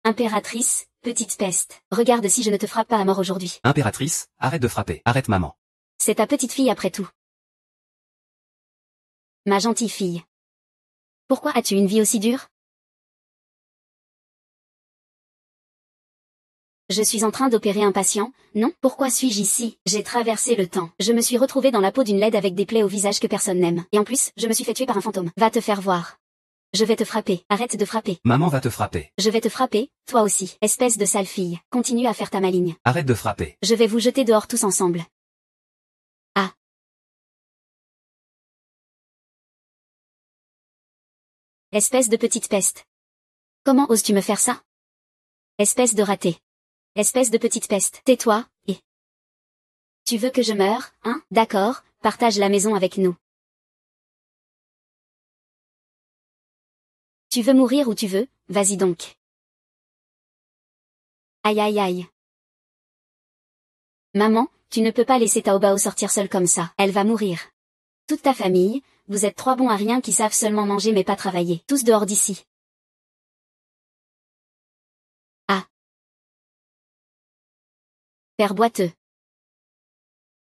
Impératrice, petite peste. Regarde si je ne te frappe pas à mort aujourd'hui. Impératrice, arrête de frapper. Arrête maman. C'est ta petite fille après tout. Ma gentille fille. Pourquoi as-tu une vie aussi dure? Je suis en train d'opérer un patient, non? Pourquoi suis-je ici? J'ai traversé le temps. Je me suis retrouvée dans la peau d'une laide avec des plaies au visage que personne n'aime. Et en plus, je me suis fait tuer par un fantôme. Va te faire voir. Je vais te frapper. Arrête de frapper. Maman va te frapper. Je vais te frapper, toi aussi. Espèce de sale fille. Continue à faire ta maligne. Arrête de frapper. Je vais vous jeter dehors tous ensemble. Ah. Espèce de petite peste. Comment oses-tu me faire ça? Espèce de raté. Espèce de petite peste. Tais-toi, et... Tu veux que je meure, hein? D'accord, partage la maison avec nous. Tu veux mourir où tu veux, vas-y donc. Aïe aïe aïe. Maman, tu ne peux pas laisser Taobao sortir seule comme ça, elle va mourir. Toute ta famille, vous êtes trois bons à rien qui savent seulement manger mais pas travailler. Tous dehors d'ici. Ah. Père boiteux.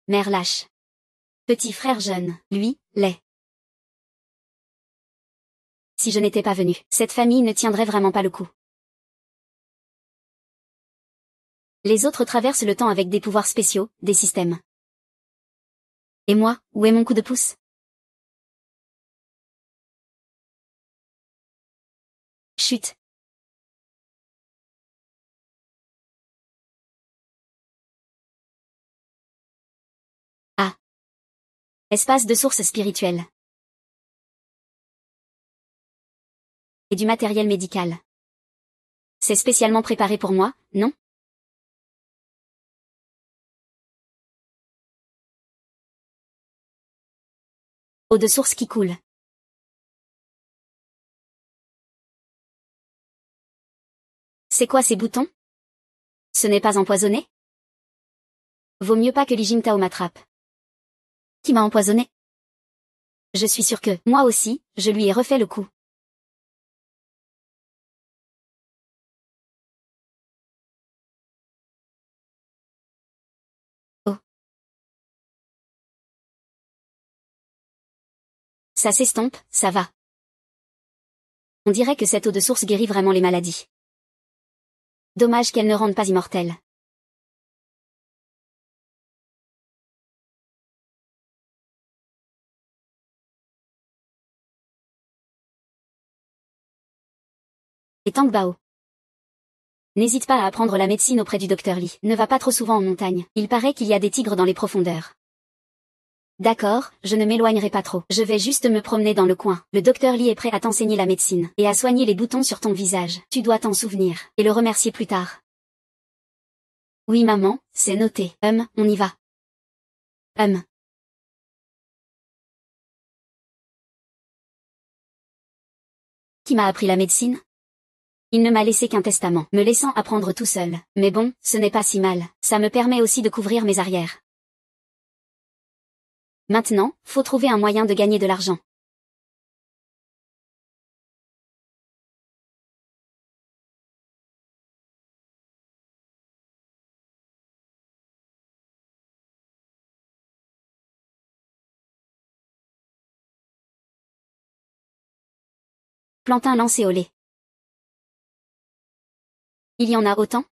Mère lâche. Petit frère jeune, lui, laid. Si je n'étais pas venue, cette famille ne tiendrait vraiment pas le coup. Les autres traversent le temps avec des pouvoirs spéciaux, des systèmes. Et moi, où est mon coup de pouce? Chut. Ah. Espace de source spirituelle. Et du matériel médical. C'est spécialement préparé pour moi, non? Eau de source qui coule. C'est quoi ces boutons? Ce n'est pas empoisonné? Vaut mieux pas que Li Jingtao m'attrape. Qui m'a empoisonné? Je suis sûre que, moi aussi, je lui ai refait le coup. Oh. Ça s'estompe, ça va. On dirait que cette eau de source guérit vraiment les maladies. Dommage qu'elle ne rende pas immortelle. Et Tang Bao. N'hésite pas à apprendre la médecine auprès du docteur Li. Ne va pas trop souvent en montagne. Il paraît qu'il y a des tigres dans les profondeurs. D'accord, je ne m'éloignerai pas trop. Je vais juste me promener dans le coin. Le docteur Li est prêt à t'enseigner la médecine, et à soigner les boutons sur ton visage. Tu dois t'en souvenir, et le remercier plus tard. Oui maman, c'est noté. On y va. Qui m'a appris la médecine? Il ne m'a laissé qu'un testament, me laissant apprendre tout seul. Mais bon, ce n'est pas si mal. Ça me permet aussi de couvrir mes arrières. Maintenant, faut trouver un moyen de gagner de l'argent. Plantain lancéolé. Il y en a autant?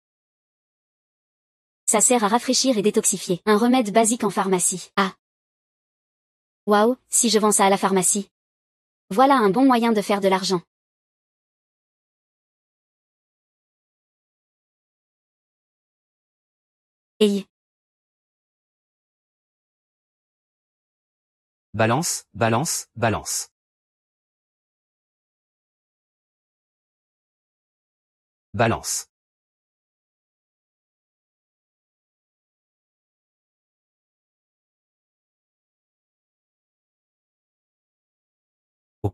Ça sert à rafraîchir et détoxifier. Un remède basique en pharmacie. Ah. Waouh, si je vends ça à la pharmacie. Voilà un bon moyen de faire de l'argent. Hey. Balance, balance, balance. Balance. Oh.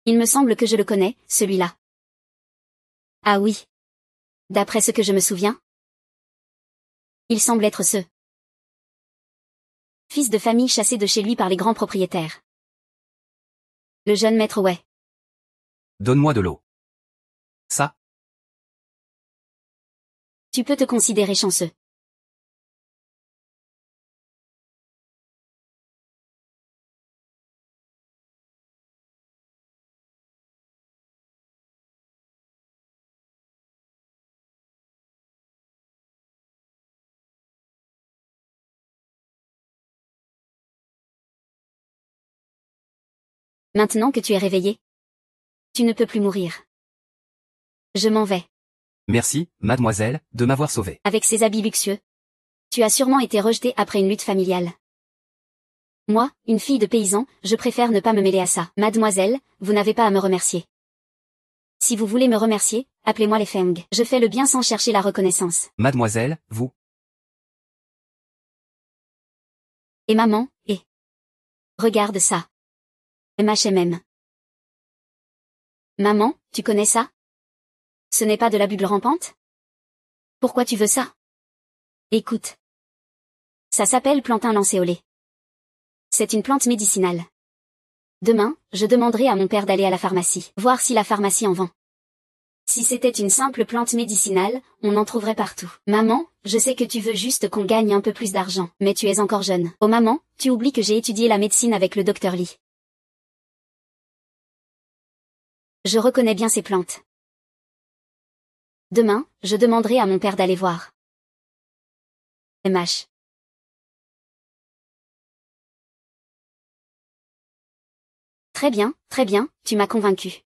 Il me semble que je le connais, celui-là. Ah oui. D'après ce que je me souviens. Il semble être ce fils de famille chassé de chez lui par les grands propriétaires. Le jeune maître Wei. Donne-moi de l'eau. Ça, Tu peux te considérer chanceux. Maintenant que tu es réveillé, tu ne peux plus mourir. Je m'en vais. merci, mademoiselle, de m'avoir sauvé. Avec ces habits luxueux. Tu as sûrement été rejetée après une lutte familiale. Moi, une fille de paysan, je préfère ne pas me mêler à ça. Mademoiselle, vous n'avez pas à me remercier. Si vous voulez me remercier, appelez-moi les Feng. Je fais le bien sans chercher la reconnaissance. Mademoiselle, vous. Et maman, et... Regarde ça. MHMM. Maman, tu connais ça? Ce n'est pas de la bulle rampante? Pourquoi tu veux ça? Écoute. Ça s'appelle plantain lancéolé. C'est une plante médicinale. Demain, je demanderai à mon père d'aller à la pharmacie, voir si la pharmacie en vend. Si c'était une simple plante médicinale, on en trouverait partout. Maman, je sais que tu veux juste qu'on gagne un peu plus d'argent, mais tu es encore jeune. Oh maman, tu oublies que j'ai étudié la médecine avec le docteur Lee. Je reconnais bien ces plantes. Demain, je demanderai à mon père d'aller voir. MH. Très bien, tu m'as convaincu.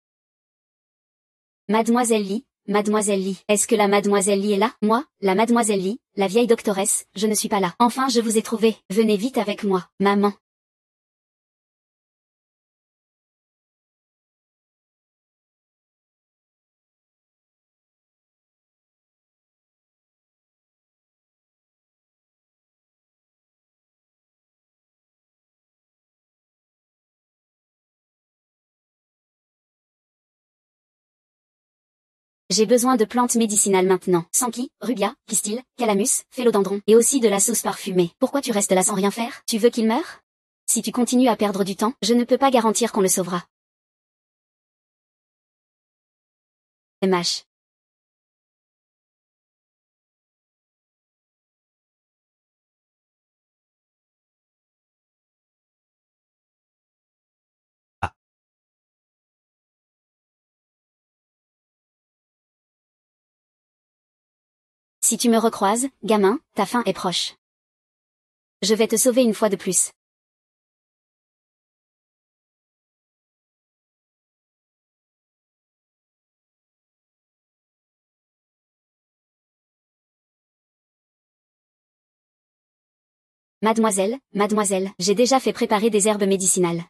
Mademoiselle Lee, est-ce que la Mademoiselle Lee est là? Moi, la Mademoiselle Lee, la vieille doctoresse, je ne suis pas là. Enfin je vous ai trouvé, venez vite avec moi, maman. J'ai besoin de plantes médicinales maintenant. Sanki, rubia, pistil, calamus, phélodendron, et aussi de la sauce parfumée. Pourquoi tu restes là sans rien faire? Tu veux qu'il meure? Si tu continues à perdre du temps, je ne peux pas garantir qu'on le sauvera. MH. Ah, Si tu me recroises, gamin, ta fin est proche. Je vais te sauver une fois de plus. Mademoiselle, j'ai déjà fait préparer des herbes médicinales.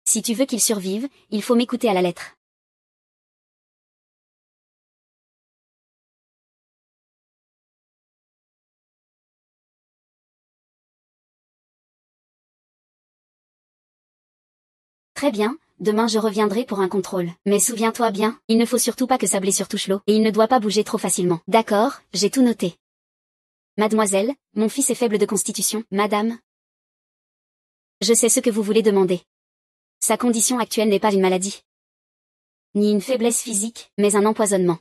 Si tu veux qu'il survive, il faut m'écouter à la lettre. Très bien, demain je reviendrai pour un contrôle. Mais souviens-toi bien, il ne faut surtout pas que sa blessure touche l'eau, et il ne doit pas bouger trop facilement. D'accord, j'ai tout noté. Mademoiselle, mon fils est faible de constitution, madame. Je sais ce que vous voulez demander. Sa condition actuelle n'est pas une maladie. Ni une faiblesse physique, mais un empoisonnement.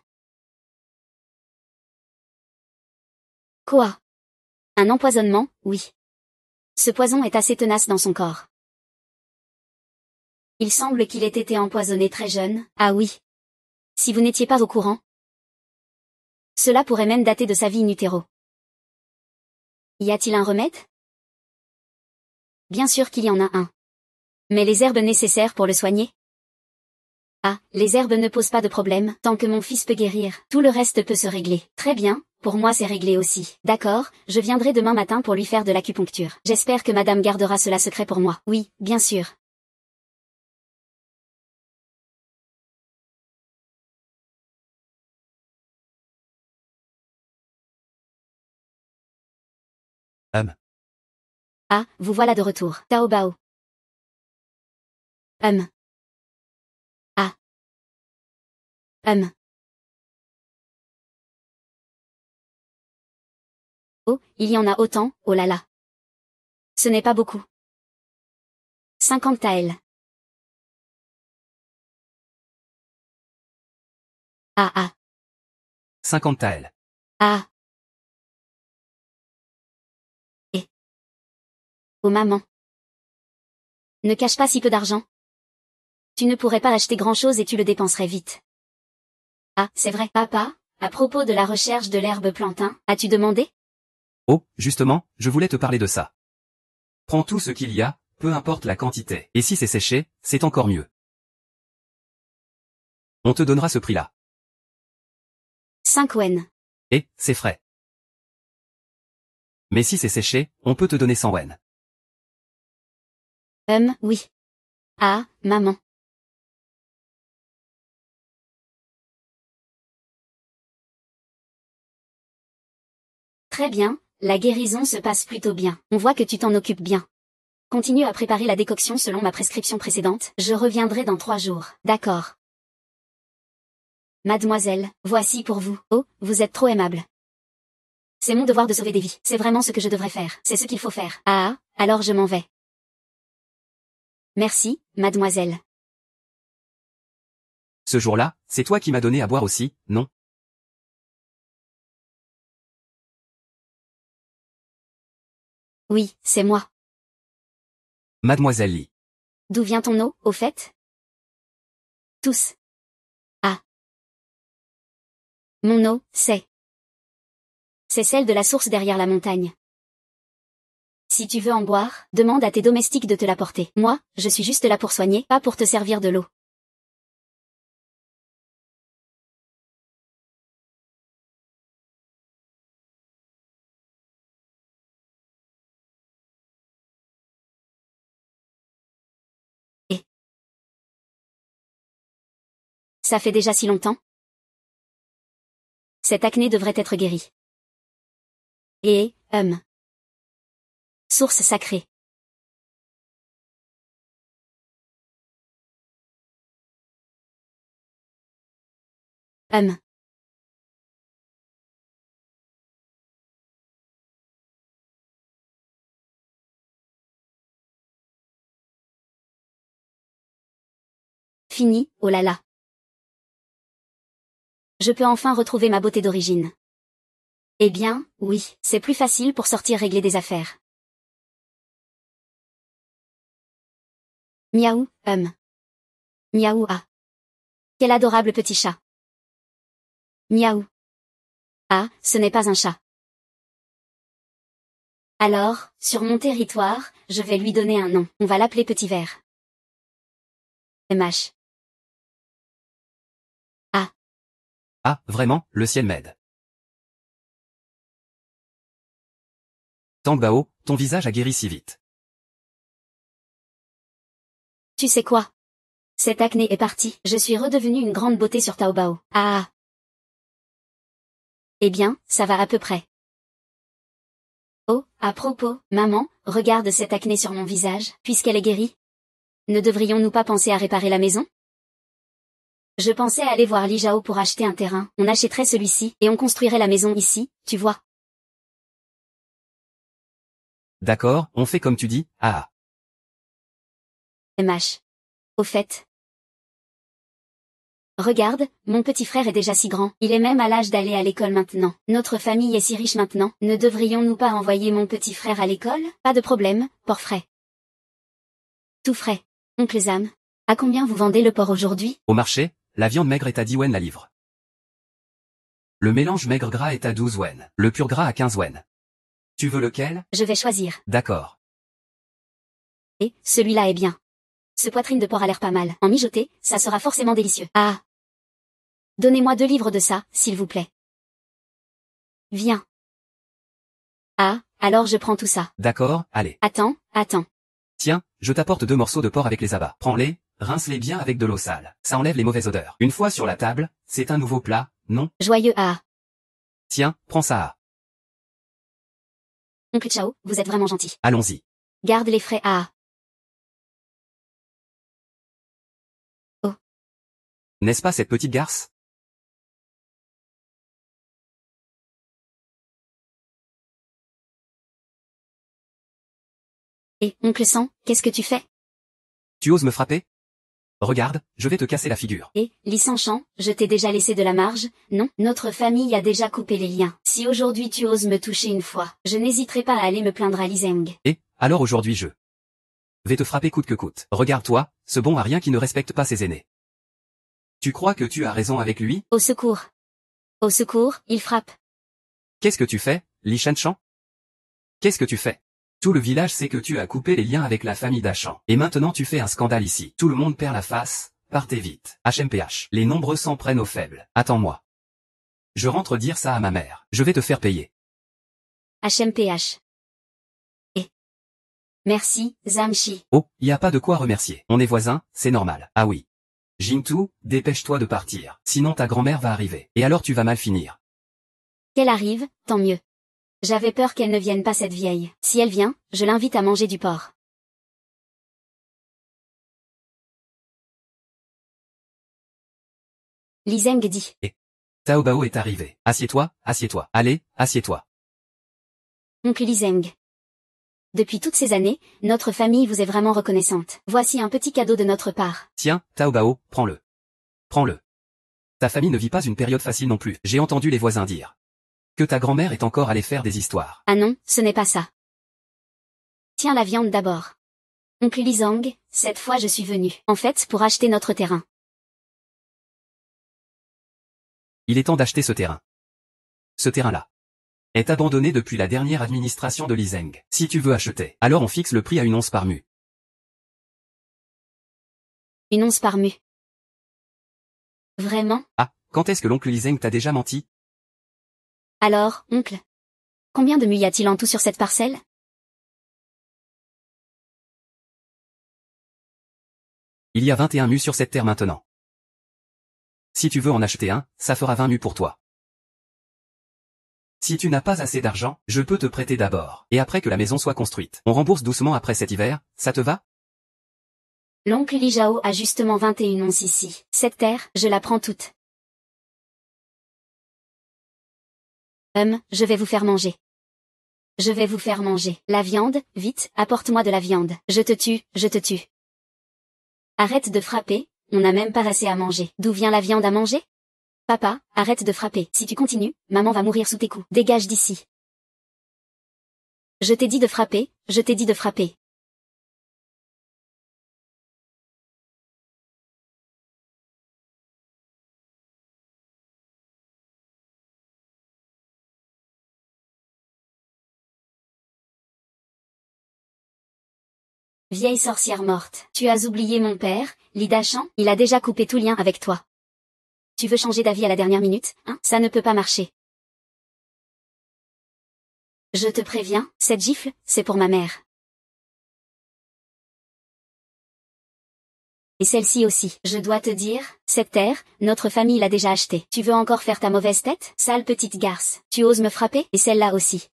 Quoi? Un empoisonnement, oui. Ce poison est assez tenace dans son corps. Il semble qu'il ait été empoisonné très jeune. Ah oui. Si vous n'étiez pas au courant. Cela pourrait même dater de sa vie in utero. Y a-t-il un remède? Bien sûr qu'il y en a un. Mais les herbes nécessaires pour le soigner? Ah, les herbes ne posent pas de problème, tant que mon fils peut guérir. Tout le reste peut se régler. Très bien, pour moi c'est réglé aussi. D'accord, je viendrai demain matin pour lui faire de l'acupuncture. J'espère que madame gardera cela secret pour moi. Oui, bien sûr. hum, Ah, vous voilà de retour. Tao Bao. Hum. Ah. Hum. Oh, il y en a autant, oh là là. Ce n'est pas beaucoup. 50 taels. Ah ah. 50 taels. Ah. Oh maman. Ne cache pas si peu d'argent. Tu ne pourrais pas acheter grand-chose et tu le dépenserais vite. Ah, c'est vrai. Papa, à propos de la recherche de l'herbe plantain, as-tu demandé? Oh, justement, je voulais te parler de ça. Prends tout ce qu'il y a, peu importe la quantité. Et si c'est séché, c'est encore mieux. On te donnera ce prix-là. 5 wen. Et, c'est frais. Mais si c'est séché, on peut te donner 100 wen. Oui. Ah, maman. Très bien, la guérison se passe plutôt bien. On voit que tu t'en occupes bien. Continue à préparer la décoction selon ma prescription précédente. Je reviendrai dans 3 jours. D'accord. Mademoiselle, voici pour vous. Oh, vous êtes trop aimable. C'est mon devoir de sauver des vies. C'est vraiment ce que je devrais faire. C'est ce qu'il faut faire. Ah, alors je m'en vais. Merci, mademoiselle. Ce jour-là, c'est toi qui m'as donné à boire aussi, non? Oui, c'est moi. Mademoiselle Lee. D'où vient ton eau, au fait? Tous. Ah. Mon eau, c'est celle de la source derrière la montagne. Si tu veux en boire, demande à tes domestiques de te l'apporter. Moi, je suis juste là pour soigner, pas pour te servir de l'eau. Et ça fait déjà si longtemps? Cette acné devrait être guérie. Et, source sacrée. Fini, oh là là. Je peux enfin retrouver ma beauté d'origine. Eh bien, oui, c'est plus facile pour sortir régler des affaires. Miaou, Miaou ah. Quel adorable petit chat. Miaou. Ah, ce n'est pas un chat. Alors, sur mon territoire, je vais lui donner un nom. On va l'appeler Petit Vert. MH. Ah. Ah, vraiment, le ciel m'aide. Tang Bao, ton visage a guéri si vite. Tu sais quoi? Cette acné est partie. Je suis redevenue une grande beauté sur Taobao. Ah. Eh bien, ça va à peu près. Oh, à propos, maman, regarde cette acné sur mon visage, puisqu'elle est guérie. Ne devrions-nous pas penser à réparer la maison? Je pensais aller voir Li Jao pour acheter un terrain. On achèterait celui-ci, et on construirait la maison ici, tu vois. D'accord, on fait comme tu dis, ah. MH. Au fait. Regarde, mon petit frère est déjà si grand. Il est même à l'âge d'aller à l'école maintenant. Notre famille est si riche maintenant. Ne devrions-nous pas envoyer mon petit frère à l'école? Pas de problème, porc frais. Tout frais. Oncle Zam, à combien vous vendez le porc aujourd'hui? Au marché, la viande maigre est à 10 wen la livre. Le mélange maigre gras est à 12 wen. Le pur gras à 15 wen. Tu veux lequel? Je vais choisir. D'accord. Et, celui-là est bien. Ce poitrine de porc a l'air pas mal. En mijoté, ça sera forcément délicieux. Ah. Donnez-moi 2 livres de ça, s'il vous plaît. Viens. Ah, alors je prends tout ça. D'accord, allez. Attends. Tiens, je t'apporte 2 morceaux de porc avec les abats. Prends-les, rince-les bien avec de l'eau sale. Ça enlève les mauvaises odeurs. Une fois sur la table, c'est un nouveau plat, non? Joyeux ah. Tiens, prends ça. Oncle Chao, vous êtes vraiment gentil. Allons-y. Garde les frais ah. Oh. N'est-ce pas cette petite garce? Et, oncle Sang, qu'est-ce que tu fais? Tu oses me frapper? Regarde, je vais te casser la figure. Et, Li Sanchang, je t'ai déjà laissé de la marge, non? Notre famille a déjà coupé les liens. Si aujourd'hui tu oses me toucher une fois, je n'hésiterai pas à aller me plaindre à Li Zeng. Et, alors aujourd'hui je vais te frapper coûte que coûte. Regarde-toi, ce bon à rien qui ne respecte pas ses aînés. Tu crois que tu as raison avec lui? Au secours. Au secours, il frappe. Qu'est-ce que tu fais, Li Shanshan? Qu'est-ce que tu fais? Tout le village sait que tu as coupé les liens avec la famille d'Achan. Et maintenant tu fais un scandale ici. Tout le monde perd la face. Partez vite. HMPH. Les nombreux s'en prennent aux faibles. Attends-moi. Je rentre dire ça à ma mère. Je vais te faire payer. HMPH. Et. Merci, Zamchi. Oh, y a pas de quoi remercier. On est voisins, c'est normal. Ah oui. Jingtu, dépêche-toi de partir. Sinon ta grand-mère va arriver. Et alors tu vas mal finir. Qu'elle arrive, tant mieux. J'avais peur qu'elle ne vienne pas cette vieille. Si elle vient, je l'invite à manger du porc. Li Zeng dit. Tao Bao est arrivé. Assieds-toi, assieds-toi. Allez, assieds-toi. Oncle Li Zeng. Depuis toutes ces années, notre famille vous est vraiment reconnaissante. Voici un petit cadeau de notre part. Tiens, Tao Bao, prends-le. Prends-le. Ta famille ne vit pas une période facile non plus. J'ai entendu les voisins dire que ta grand-mère est encore allée faire des histoires. Ah non, ce n'est pas ça. Tiens la viande d'abord. Oncle Li Zeng, cette fois je suis venu. En fait, pour acheter notre terrain. Il est temps d'acheter ce terrain. Ce terrain-là est abandonné depuis la dernière administration de Li Zeng. Si tu veux acheter, alors on fixe le prix à 1 once par mu. 1 once par mu. Vraiment? Ah, quand est-ce que l'oncle Li Zeng t'a déjà menti? Alors, oncle? Combien de mu y a-t-il en tout sur cette parcelle? Il y a 21 mus sur cette terre maintenant. Si tu veux en acheter un, ça fera 20 mus pour toi. Si tu n'as pas assez d'argent, je peux te prêter d'abord. Et après que la maison soit construite, on rembourse doucement après cet hiver, ça te va? L'oncle Li Zhao a justement 21 onces ici. Cette terre, je la prends toute. Je vais vous faire manger. Je vais vous faire manger. La viande, vite, apporte-moi de la viande. Je te tue, je te tue. Arrête de frapper, on n'a même pas assez à manger. D'où vient la viande à manger? Papa, arrête de frapper. Si tu continues, maman va mourir sous tes coups. Dégage d'ici. Je t'ai dit de frapper, je t'ai dit de frapper. Vieille sorcière morte. Tu as oublié mon père, Li Dachan, il a déjà coupé tout lien avec toi. Tu veux changer d'avis à la dernière minute, hein? Ça ne peut pas marcher. Je te préviens, cette gifle, c'est pour ma mère. Et celle-ci aussi. Je dois te dire, cette terre, notre famille l'a déjà achetée. Tu veux encore faire ta mauvaise tête? Sale petite garce. Tu oses me frapper? Et celle-là aussi.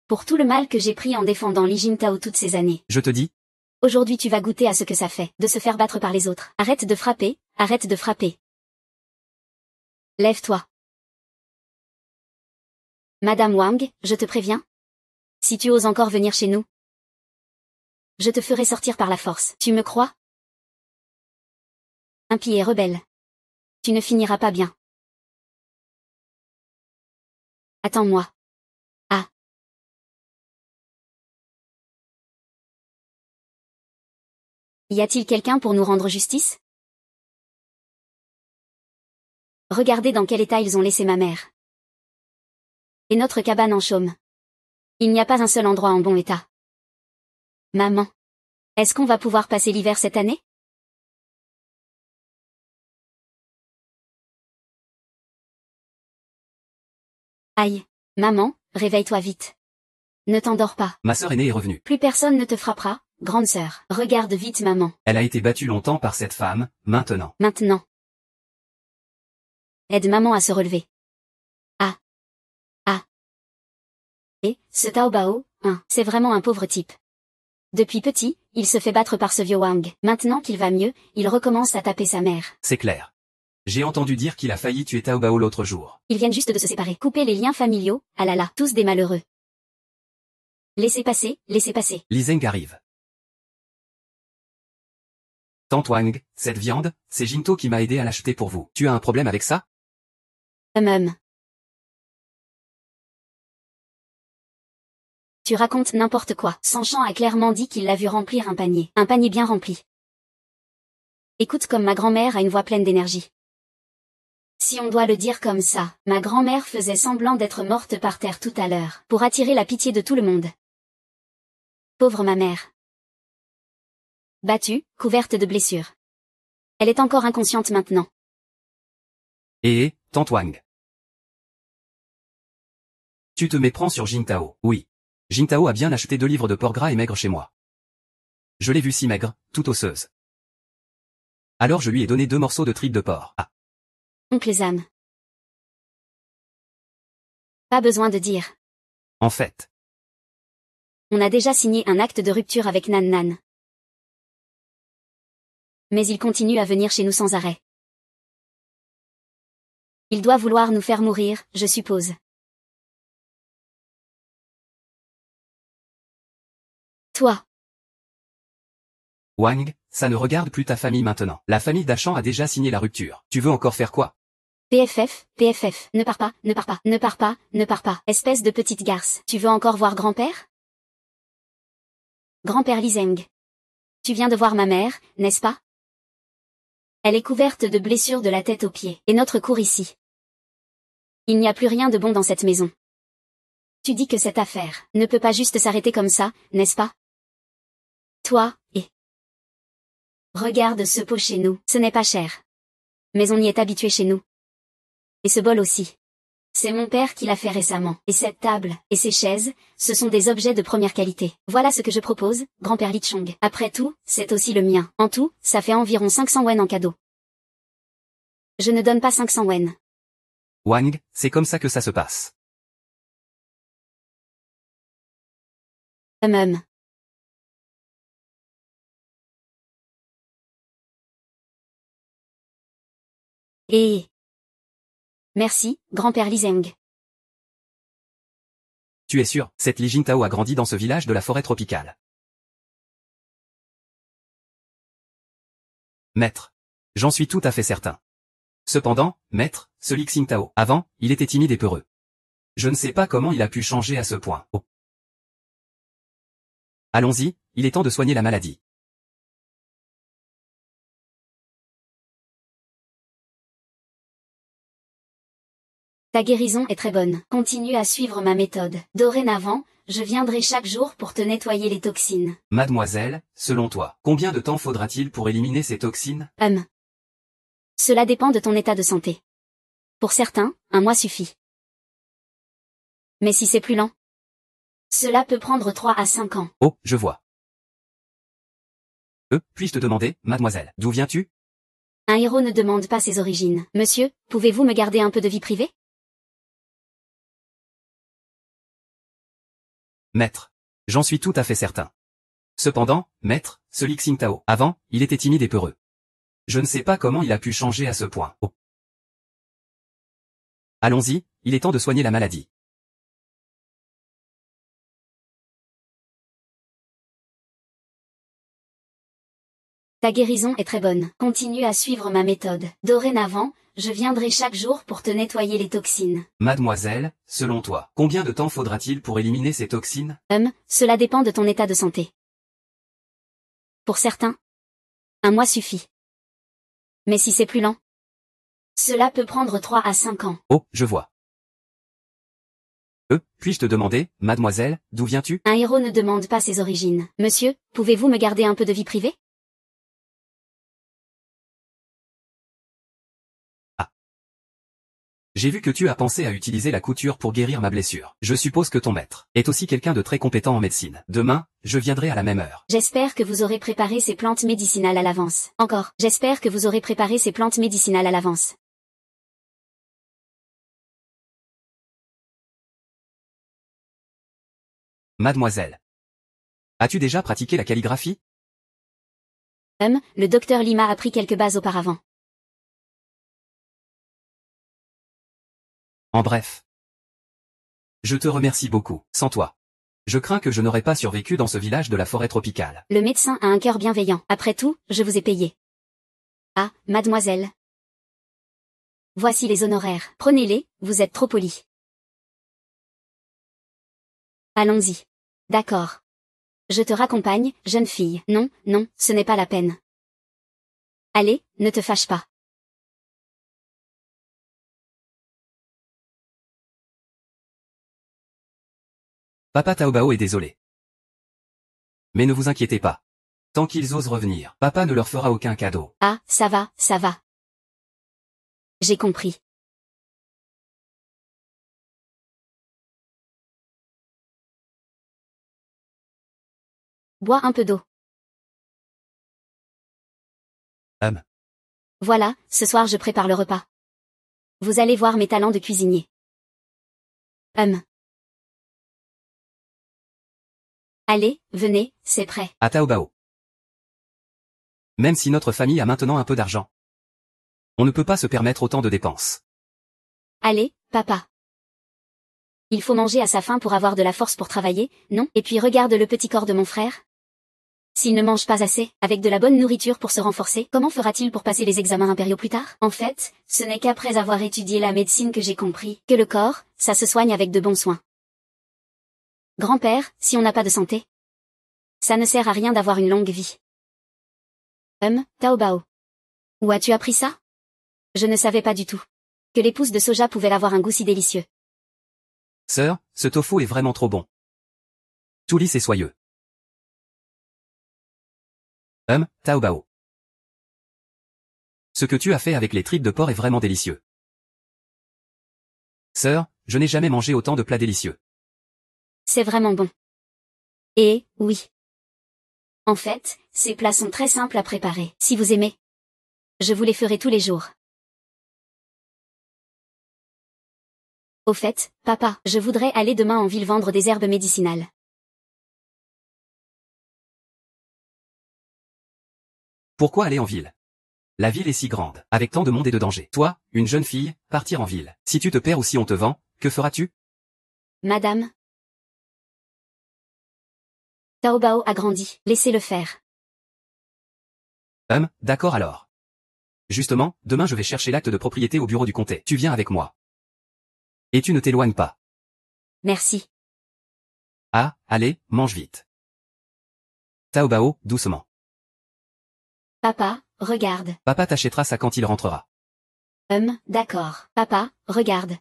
Pour tout le mal que j'ai pris en défendant Li Jintao toutes ces années. Je te dis. Aujourd'hui tu vas goûter à ce que ça fait, de se faire battre par les autres. Arrête de frapper, arrête de frapper. Lève-toi. Madame Wang, je te préviens. Si tu oses encore venir chez nous, je te ferai sortir par la force. Tu me crois? Impie et rebelle. Tu ne finiras pas bien. Attends-moi. Ah. Y a-t-il quelqu'un pour nous rendre justice? Regardez dans quel état ils ont laissé ma mère. Et notre cabane en chaume. Il n'y a pas un seul endroit en bon état. Maman. Est-ce qu'on va pouvoir passer l'hiver cette année? Aïe. Maman, réveille-toi vite. Ne t'endors pas. Ma sœur aînée est revenue. Plus personne ne te frappera, grande sœur. Regarde vite maman. Elle a été battue longtemps par cette femme, maintenant. Maintenant. Aide maman à se relever. Ah. Ah. Et, ce Tao Bao, c'est vraiment un pauvre type. Depuis petit, il se fait battre par ce vieux Wang. Maintenant qu'il va mieux, il recommence à taper sa mère. C'est clair. J'ai entendu dire qu'il a failli tuer Tao Bao l'autre jour. Ils viennent juste de se séparer. Couper les liens familiaux, ah là là, tous des malheureux. Laissez passer, laissez passer. Li Zeng arrive. Tante Wang, cette viande, c'est Jinto qui m'a aidé à l'acheter pour vous. Tu as un problème avec ça? Tu racontes n'importe quoi. Sanchang a clairement dit qu'il l'a vu remplir un panier. Un panier bien rempli. Écoute comme ma grand-mère a une voix pleine d'énergie. Si on doit le dire comme ça, ma grand-mère faisait semblant d'être morte par terre tout à l'heure, pour attirer la pitié de tout le monde. Pauvre ma mère. Battue, couverte de blessures. Elle est encore inconsciente maintenant. Tante Wang. Tu te méprends sur Jintao. Oui. Jintao a bien acheté 2 livres de porc gras et maigre chez moi. Je l'ai vue si maigre, toute osseuse. Alors je lui ai donné 2 morceaux de tripes de porc. Ah. Oncle Zam. Pas besoin de dire. En fait. On a déjà signé un acte de rupture avec Nan Nan. Mais il continue à venir chez nous sans arrêt. Il doit vouloir nous faire mourir, je suppose. Toi. Wang, ça ne regarde plus ta famille maintenant. La famille Dachan a déjà signé la rupture. Tu veux encore faire quoi? PFF, ne pars pas, ne pars pas, ne pars pas, ne pars pas. Espèce de petite garce. Tu veux encore voir grand-père? Grand-père Li Zeng. Tu viens de voir ma mère, n'est-ce pas? Elle est couverte de blessures de la tête aux pieds. Et notre cour ici. Il n'y a plus rien de bon dans cette maison. Tu dis que cette affaire ne peut pas juste s'arrêter comme ça, n'est-ce pas? Toi, regarde ce pot chez nous, ce n'est pas cher. Mais on y est habitué chez nous. Et ce bol aussi. C'est mon père qui l'a fait récemment. Et cette table, et ces chaises, ce sont des objets de première qualité. Voilà ce que je propose, grand-père Li Chong. Après tout, c'est aussi le mien. En tout, ça fait environ 500 wen en cadeau. Je ne donne pas 500 wen. Wang, c'est comme ça que ça se passe. Merci, grand-père Li Zeng. Tu es sûr, cette Li Jintao a grandi dans ce village de la forêt tropicale. Maître. J'en suis tout à fait certain. Cependant, maître, ce Li Xingtao, avant, il était timide et peureux. Je ne sais pas comment il a pu changer à ce point. Oh. Allons-y, il est temps de soigner la maladie. Ta guérison est très bonne. Continue à suivre ma méthode. Dorénavant, je viendrai chaque jour pour te nettoyer les toxines. Mademoiselle, selon toi, combien de temps faudra-t-il pour éliminer ces toxines? Cela dépend de ton état de santé. Pour certains, 1 mois suffit. Mais si c'est plus lent, cela peut prendre 3 à 5 ans. Oh, je vois. Puis-je te demander, mademoiselle, d'où viens-tu? Un héros ne demande pas ses origines. Monsieur, pouvez-vous me garder un peu de vie privée? Maître. J'en suis tout à fait certain. Cependant, maître, ce Li Xingtao, avant, il était timide et peureux. Je ne sais pas comment il a pu changer à ce point. Oh. Allons-y, il est temps de soigner la maladie. Ta guérison est très bonne. Continue à suivre ma méthode. Dorénavant, je viendrai chaque jour pour te nettoyer les toxines. Mademoiselle, selon toi, combien de temps faudra-t-il pour éliminer ces toxines? Cela dépend de ton état de santé. Pour certains, 1 mois suffit. Mais si c'est plus lent, cela peut prendre 3 à 5 ans. Oh, je vois. Puis-je te demander, mademoiselle, d'où viens-tu? Un héros ne demande pas ses origines. Monsieur, pouvez-vous me garder un peu de vie privée? J'ai vu que tu as pensé à utiliser la couture pour guérir ma blessure. Je suppose que ton maître est aussi quelqu'un de très compétent en médecine. Demain, je viendrai à la même heure. J'espère que vous aurez préparé ces plantes médicinales à l'avance. Encore, j'espère que vous aurez préparé ces plantes médicinales à l'avance. Mademoiselle. As-tu déjà pratiqué la calligraphie? Le docteur Lima a appris quelques bases auparavant. En bref. Je te remercie beaucoup. Sans toi, je crains que je n'aurais pas survécu dans ce village de la forêt tropicale. Le médecin a un cœur bienveillant. Après tout, je vous ai payé. Ah, mademoiselle. Voici les honoraires. Prenez-les, vous êtes trop poli. Allons-y. D'accord. Je te raccompagne, jeune fille. Non, non, ce n'est pas la peine. Allez, ne te fâche pas. Papa Taobao est désolé. Mais ne vous inquiétez pas. Tant qu'ils osent revenir, papa ne leur fera aucun cadeau. Ah, ça va, ça va. J'ai compris. Bois un peu d'eau. Voilà, ce soir je prépare le repas. Vous allez voir mes talents de cuisinier. Allez, venez, c'est prêt. À Taobao. Même si notre famille a maintenant un peu d'argent, on ne peut pas se permettre autant de dépenses. Allez, papa. Il faut manger à sa faim pour avoir de la force pour travailler, non? Et puis regarde le petit corps de mon frère. S'il ne mange pas assez, avec de la bonne nourriture pour se renforcer, comment fera-t-il pour passer les examens impériaux plus tard? En fait, ce n'est qu'après avoir étudié la médecine que j'ai compris que le corps, ça se soigne avec de bons soins. Grand-père, si on n'a pas de santé, ça ne sert à rien d'avoir une longue vie. Taobao. Où as-tu appris ça? Je ne savais pas du tout que les pousses de soja pouvaient avoir un goût si délicieux. Sœur, ce tofu est vraiment trop bon. Tout lisse et soyeux. Taobao. Ce que tu as fait avec les tripes de porc est vraiment délicieux. Sœur, je n'ai jamais mangé autant de plats délicieux. C'est vraiment bon. Et, oui. En fait, ces plats sont très simples à préparer. Si vous aimez, je vous les ferai tous les jours. Au fait, papa, je voudrais aller demain en ville vendre des herbes médicinales. Pourquoi aller en ville? La ville est si grande, avec tant de monde et de danger. Toi, une jeune fille, partir en ville. Si tu te perds ou si on te vend, que feras-tu? Madame. Taobao a grandi, laissez-le faire. D'accord alors. Justement, demain je vais chercher l'acte de propriété au bureau du comté. Tu viens avec moi. Et tu ne t'éloignes pas. Merci. Ah, allez, mange vite. Taobao, doucement. Papa, regarde. Papa t'achètera ça quand il rentrera. D'accord. Papa, regarde.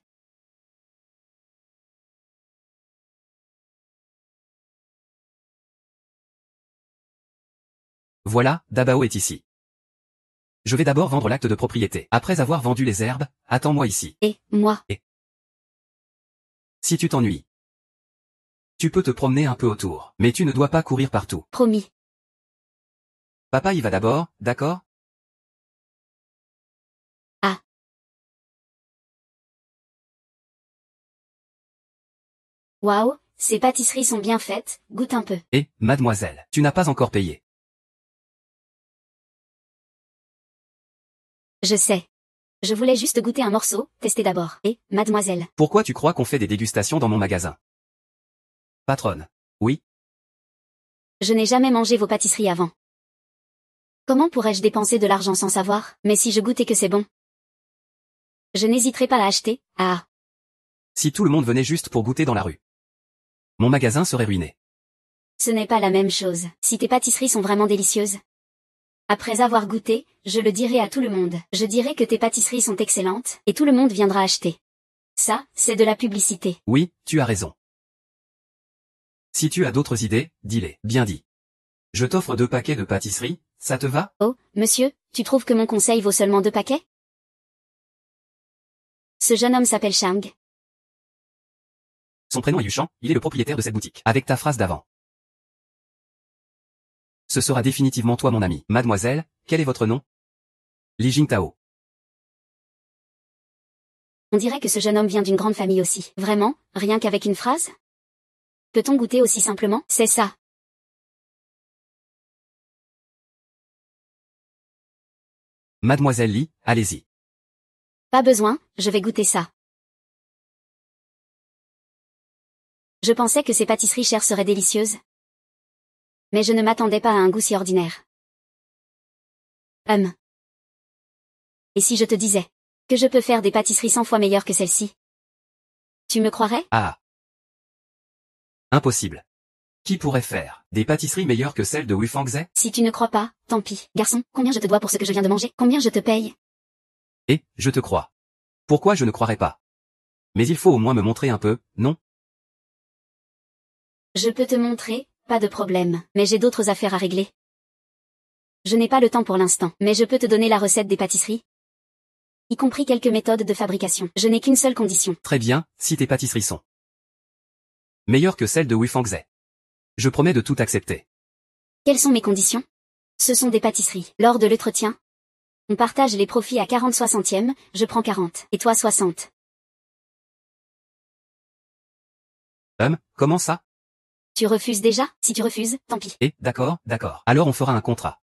Voilà, Dabao est ici. Je vais d'abord vendre l'acte de propriété. Après avoir vendu les herbes, attends-moi ici. Et, moi. Si tu t'ennuies, tu peux te promener un peu autour, mais tu ne dois pas courir partout. Promis. Papa y va d'abord, d'accord? Ah. Waouh, ces pâtisseries sont bien faites, goûte un peu. Et, mademoiselle, tu n'as pas encore payé. Je sais. Je voulais juste goûter un morceau, tester d'abord. Et, mademoiselle. Pourquoi tu crois qu'on fait des dégustations dans mon magasin? Patronne. Oui? Je n'ai jamais mangé vos pâtisseries avant. Comment pourrais-je dépenser de l'argent sans savoir? Mais si je goûte et que c'est bon, je n'hésiterai pas à acheter. Ah. Si tout le monde venait juste pour goûter dans la rue, mon magasin serait ruiné. Ce n'est pas la même chose. Si tes pâtisseries sont vraiment délicieuses, après avoir goûté, je le dirai à tout le monde. Je dirai que tes pâtisseries sont excellentes, et tout le monde viendra acheter. Ça, c'est de la publicité. Oui, tu as raison. Si tu as d'autres idées, dis-les. Bien dit. Je t'offre 2 paquets de pâtisserie, ça te va? Oh, monsieur, tu trouves que mon conseil vaut seulement 2 paquets? Ce jeune homme s'appelle Shang. Son prénom est Yuchan, il est le propriétaire de cette boutique. Avec ta phrase d'avant. Ce sera définitivement toi mon ami. Mademoiselle, quel est votre nom? Li Jingtao. On dirait que ce jeune homme vient d'une grande famille aussi. Vraiment, rien qu'avec une phrase? Peut-on goûter aussi simplement? C'est ça. Mademoiselle Li, allez-y. Pas besoin, je vais goûter ça. Je pensais que ces pâtisseries chères seraient délicieuses. Mais je ne m'attendais pas à un goût si ordinaire. Et si je te disais que je peux faire des pâtisseries 100 fois meilleures que celle-ci? Tu me croirais? Ah. Impossible. Qui pourrait faire des pâtisseries meilleures que celles de Wifangzhe? Si tu ne crois pas, tant pis. Garçon, combien je te dois pour ce que je viens de manger? Combien je te paye? Et, je te crois. Pourquoi je ne croirais pas? Mais il faut au moins me montrer un peu, non? Je peux te montrer, pas de problème, mais j'ai d'autres affaires à régler. Je n'ai pas le temps pour l'instant, mais je peux te donner la recette des pâtisseries, y compris quelques méthodes de fabrication. Je n'ai qu'une seule condition. Très bien, si tes pâtisseries sont meilleures que celles de Wifangzhe. Je promets de tout accepter. Quelles sont mes conditions? Ce sont des pâtisseries. Lors de l'entretien, on partage les profits à 40 soixantièmes, je prends 40, et toi 60. Comment ça? Tu refuses déjà? Si tu refuses, tant pis. D'accord. Alors on fera un contrat.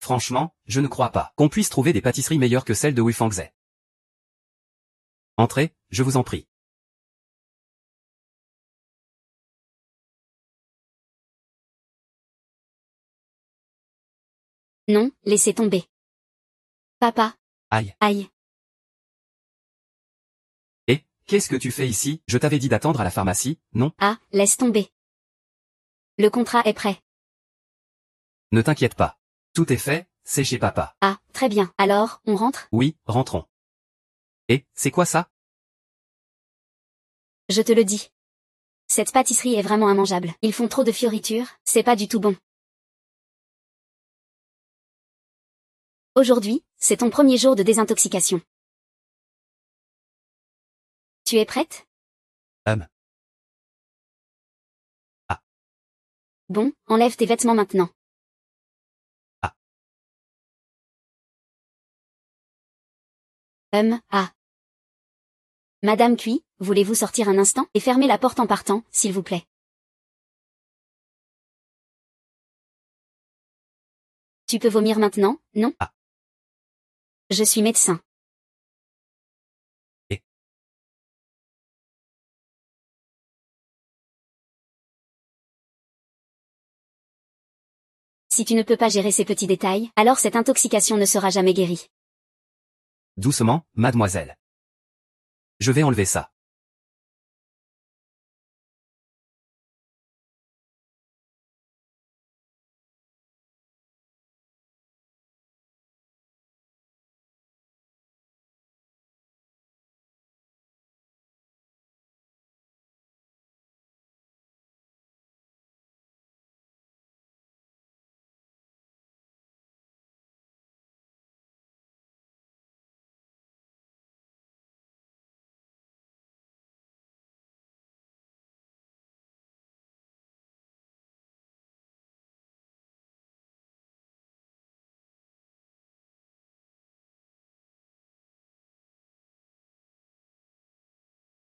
Franchement, je ne crois pas qu'on puisse trouver des pâtisseries meilleures que celles de Wifangzhe. Entrez, je vous en prie. Non, laissez tomber. Papa. Aïe. Aïe. Qu'est-ce que tu fais ici? Je t'avais dit d'attendre à la pharmacie, non? Ah, laisse tomber. Le contrat est prêt. Ne t'inquiète pas. Tout est fait, c'est chez papa. Ah, très bien. Alors, on rentre? Oui, rentrons. C'est quoi ça? Je te le dis. Cette pâtisserie est vraiment immangeable. Ils font trop de fioritures, c'est pas du tout bon. Aujourd'hui, c'est ton premier jour de désintoxication. Tu es prête? Ah. Bon, enlève tes vêtements maintenant. Ah. Ah. Madame Cui, voulez-vous sortir un instant et fermer la porte en partant, s'il vous plaît? Tu peux vomir maintenant, non? Ah. Je suis médecin. Si tu ne peux pas gérer ces petits détails, alors cette intoxication ne sera jamais guérie. Doucement, mademoiselle. Je vais enlever ça.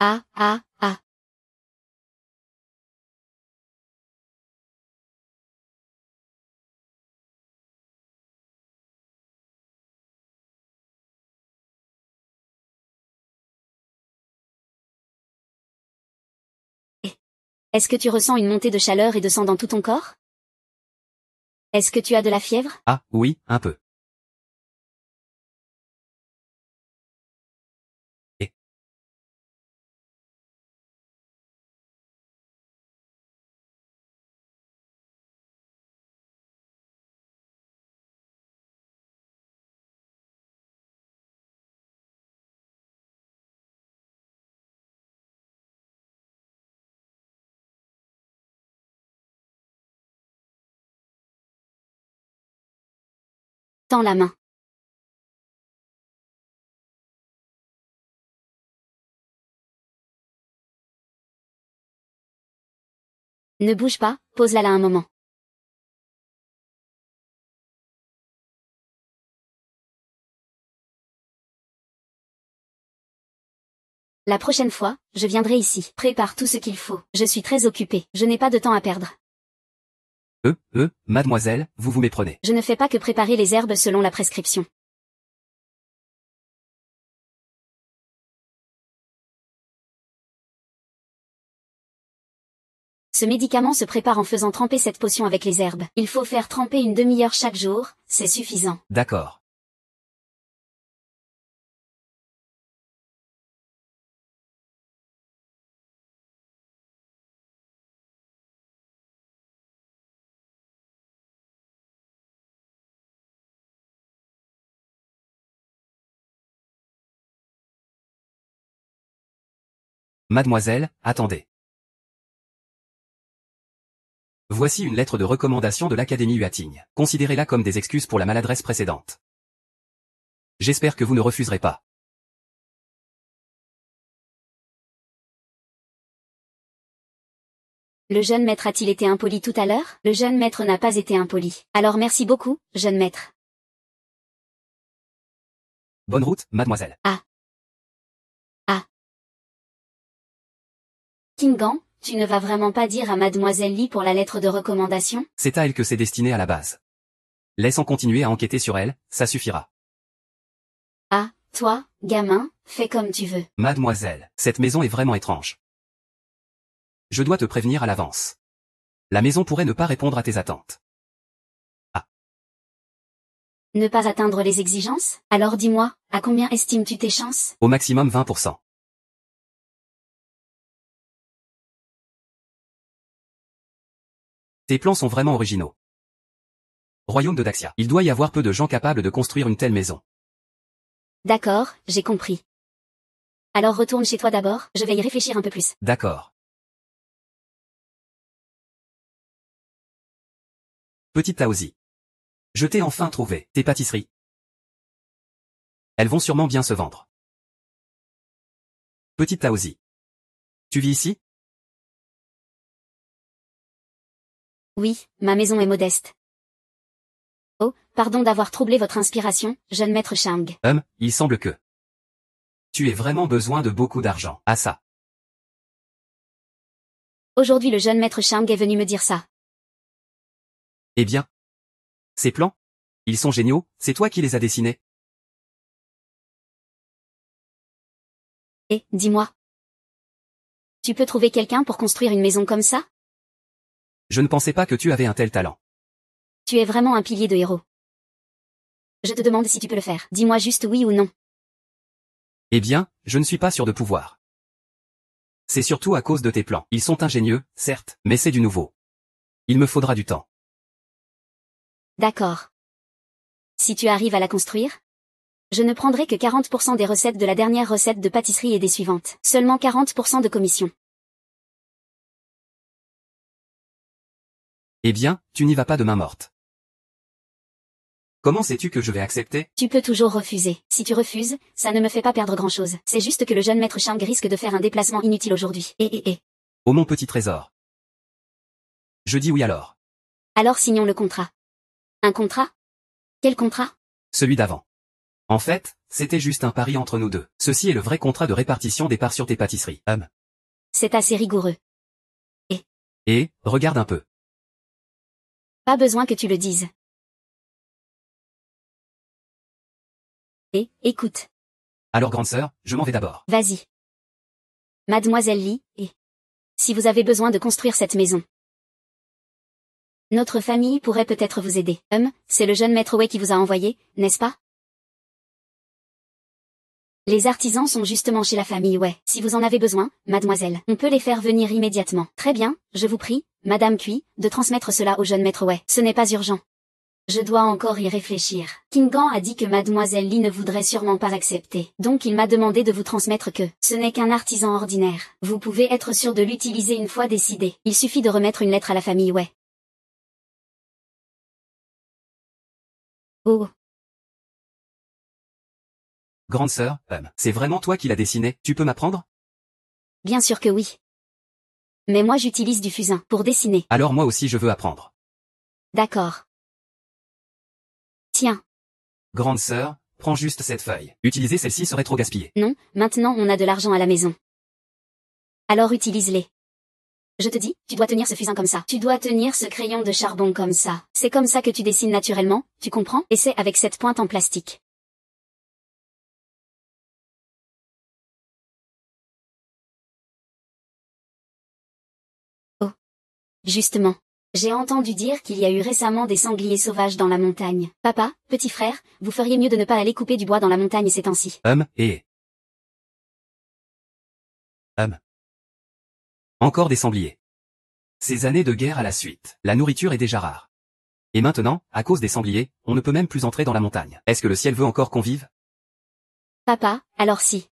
Ah. Est-ce que tu ressens une montée de chaleur et de sang dans tout ton corps? Est-ce que tu as de la fièvre? Ah, oui, un peu. Tends la main. Ne bouge pas, pose-la là un moment. La prochaine fois, je viendrai ici. Prépare tout ce qu'il faut. Je suis très occupée. Je n'ai pas de temps à perdre. Mademoiselle, vous vous méprenez. Je ne fais pas que préparer les herbes selon la prescription. Ce médicament se prépare en faisant tremper cette potion avec les herbes. Il faut faire tremper une demi-heure chaque jour, c'est suffisant. D'accord. Mademoiselle, attendez. Voici une lettre de recommandation de l'Académie Huating. Considérez-la comme des excuses pour la maladresse précédente. J'espère que vous ne refuserez pas. Le jeune maître a-t-il été impoli tout à l'heure? Le jeune maître n'a pas été impoli. Alors merci beaucoup, jeune maître. Bonne route, mademoiselle. Kingan, tu ne vas vraiment pas dire à mademoiselle Li pour la lettre de recommandation? C'est à elle que c'est destiné à la base. Laissons continuer à enquêter sur elle, ça suffira. Ah, toi, gamin, fais comme tu veux. Mademoiselle, cette maison est vraiment étrange. Je dois te prévenir à l'avance. La maison pourrait ne pas répondre à tes attentes. Ne pas atteindre les exigences? Alors dis-moi, à combien estimes-tu tes chances? Au maximum 20%. Tes plans sont vraiment originaux. Royaume de Daxia. Il doit y avoir peu de gens capables de construire une telle maison. D'accord, j'ai compris. Alors retourne chez toi d'abord, je vais y réfléchir un peu plus. D'accord. Petite Taosi. Je t'ai enfin trouvé, tes pâtisseries. Elles vont sûrement bien se vendre. Petite Taosi. Tu vis ici? Oui, ma maison est modeste. Oh, pardon d'avoir troublé votre inspiration, jeune maître Shang. Il semble que tu aies vraiment besoin de beaucoup d'argent. Ah ça. Aujourd'hui le jeune maître Shang est venu me dire ça. Eh bien. Ces plans? Ils sont géniaux, c'est toi qui les as dessinés. Et, dis-moi. Tu peux trouver quelqu'un pour construire une maison comme ça? Je ne pensais pas que tu avais un tel talent. Tu es vraiment un pilier de héros. Je te demande si tu peux le faire. Dis-moi juste oui ou non. Eh bien, je ne suis pas sûr de pouvoir. C'est surtout à cause de tes plans. Ils sont ingénieux, certes, mais c'est du nouveau. Il me faudra du temps. D'accord. Si tu arrives à la construire, je ne prendrai que 40% des recettes de la dernière recette de pâtisserie et des suivantes. Seulement 40% de commission. Eh bien, tu n'y vas pas de main morte. Comment sais-tu que je vais accepter? Tu peux toujours refuser. Si tu refuses, ça ne me fait pas perdre grand-chose. C'est juste que le jeune maître Shang risque de faire un déplacement inutile aujourd'hui. Oh mon petit trésor. Je dis oui alors. Alors signons le contrat. Un contrat? Quel contrat? Celui d'avant. En fait, c'était juste un pari entre nous deux. Ceci est le vrai contrat de répartition des parts sur tes pâtisseries. C'est assez rigoureux. Et, regarde un peu. Pas besoin que tu le dises. Écoute. Alors grande sœur, je m'en vais d'abord. Vas-y. Mademoiselle Li, si vous avez besoin de construire cette maison, notre famille pourrait peut-être vous aider. C'est le jeune maître Wei qui vous a envoyé, n'est-ce pas? Les artisans sont justement chez la famille Wei. Si vous en avez besoin, mademoiselle, on peut les faire venir immédiatement. Très bien, je vous prie, madame Cui, de transmettre cela au jeune maître Wei. Ce n'est pas urgent. Je dois encore y réfléchir. Kingan a dit que mademoiselle Li ne voudrait sûrement pas accepter. Donc il m'a demandé de vous transmettre que ce n'est qu'un artisan ordinaire. Vous pouvez être sûr de l'utiliser une fois décidé. Il suffit de remettre une lettre à la famille Wei. Oh. Grande sœur, c'est vraiment toi qui l'as dessiné, tu peux m'apprendre? Bien sûr que oui. Mais moi j'utilise du fusain pour dessiner. Alors moi aussi je veux apprendre. D'accord. Tiens. Grande sœur, prends juste cette feuille. Utiliser celle-ci serait trop gaspillé. Non, maintenant on a de l'argent à la maison. Alors utilise-les. Je te dis, tu dois tenir ce fusain comme ça. Tu dois tenir ce crayon de charbon comme ça. C'est comme ça que tu dessines naturellement, tu comprends? Et c'est avec cette pointe en plastique. Oh. Justement. J'ai entendu dire qu'il y a eu récemment des sangliers sauvages dans la montagne. Papa, petit frère, vous feriez mieux de ne pas aller couper du bois dans la montagne ces temps-ci. Encore des sangliers. Ces années de guerre à la suite, la nourriture est déjà rare. Et maintenant, à cause des sangliers, on ne peut même plus entrer dans la montagne. Est-ce que le ciel veut encore qu'on vive? Papa, alors si.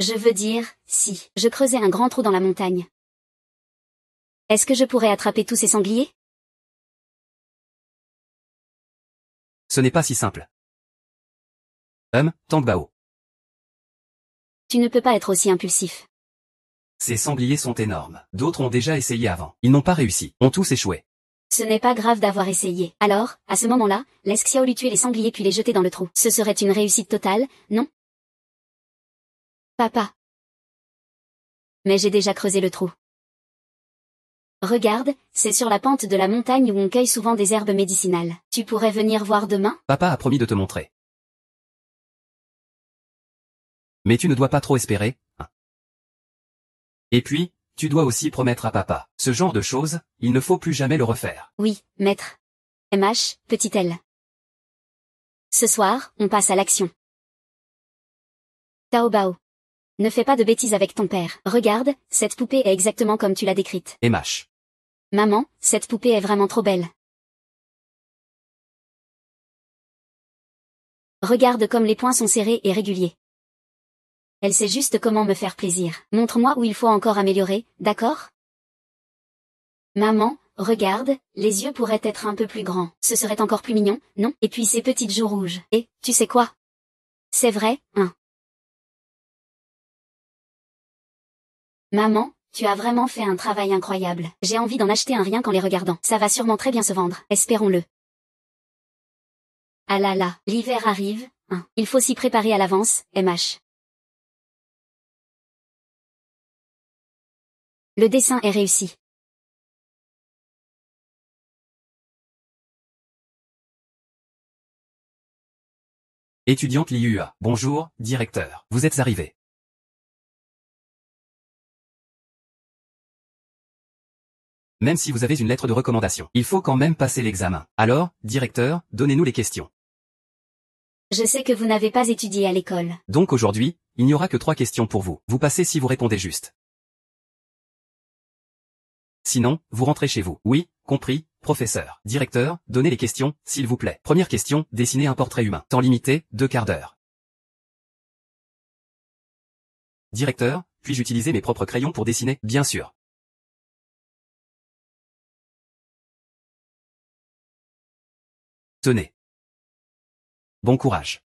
Je veux dire, si je creusais un grand trou dans la montagne. Est-ce que je pourrais attraper tous ces sangliers? Ce n'est pas si simple. Tang Bao. Tu ne peux pas être aussi impulsif. Ces sangliers sont énormes. D'autres ont déjà essayé avant. Ils n'ont pas réussi. Ont tous échoué. Ce n'est pas grave d'avoir essayé. Alors, à ce moment-là, laisse Xiaolu tuer les sangliers puis les jeter dans le trou. Ce serait une réussite totale, non? Papa. Mais j'ai déjà creusé le trou. Regarde, c'est sur la pente de la montagne où on cueille souvent des herbes médicinales. Tu pourrais venir voir demain? Papa a promis de te montrer. Mais tu ne dois pas trop espérer, hein. Et puis, tu dois aussi promettre à papa. Ce genre de choses, il ne faut plus jamais le refaire. Oui, maître. Petite L. Ce soir, on passe à l'action. Tao Bao. Ne fais pas de bêtises avec ton père. Regarde, cette poupée est exactement comme tu l'as décrite. Maman, cette poupée est vraiment trop belle. Regarde comme les points sont serrés et réguliers. Elle sait juste comment me faire plaisir. Montre-moi où il faut encore améliorer, d'accord? Maman, regarde, les yeux pourraient être un peu plus grands. Ce serait encore plus mignon, non? Et puis ces petites joues rouges. Et, tu sais quoi? C'est vrai, hein? Maman, tu as vraiment fait un travail incroyable. J'ai envie d'en acheter un rien qu'en les regardant. Ça va sûrement très bien se vendre, espérons-le. Ah là là, l'hiver arrive, hein. Il faut s'y préparer à l'avance, MH. Le dessin est réussi. Étudiante Liua. Bonjour, directeur. Vous êtes arrivé. Même si vous avez une lettre de recommandation, il faut quand même passer l'examen. Alors, directeur, donnez-nous les questions. Je sais que vous n'avez pas étudié à l'école. Donc aujourd'hui, il n'y aura que 3 questions pour vous. Vous passez si vous répondez juste. Sinon, vous rentrez chez vous. Oui, compris, professeur. Directeur, donnez les questions, s'il vous plaît. Première question, dessiner un portrait humain. Temps limité, 2 quarts d'heure. Directeur, puis-je utiliser mes propres crayons pour dessiner? Bien sûr. Tenez. Bon courage.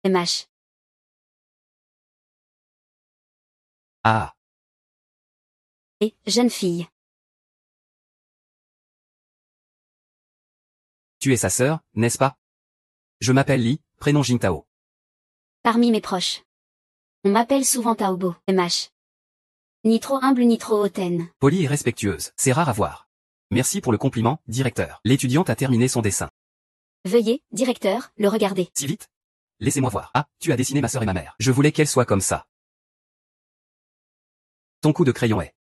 MH. Ah. Et, jeune fille. Tu es sa sœur, n'est-ce pas? Je m'appelle Li, prénom Jingtao. Parmi mes proches. On m'appelle souvent Taobo, MH. Ni trop humble ni trop hautaine. Polie et respectueuse, c'est rare à voir. Merci pour le compliment, directeur. L'étudiante a terminé son dessin. Veuillez, directeur, le regarder. Si vite? Laissez-moi voir. Ah, tu as dessiné ma sœur et ma mère. Je voulais qu'elles soient comme ça. Ton coup de crayon est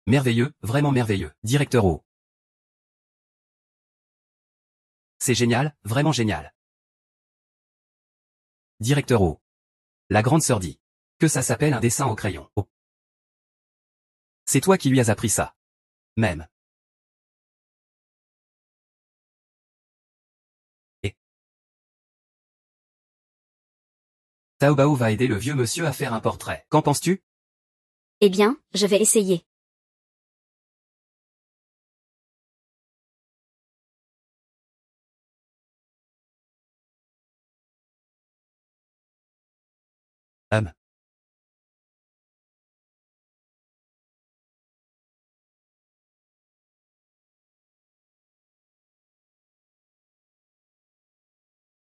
merveilleux, vraiment merveilleux. Directeur O. C'est génial, vraiment génial. Directeur O. La grande sœur dit que ça s'appelle un dessin au crayon. Oh. C'est toi qui lui as appris ça. Même. Et Tao Bao va aider le vieux monsieur à faire un portrait. Qu'en penses-tu? Eh bien, je vais essayer.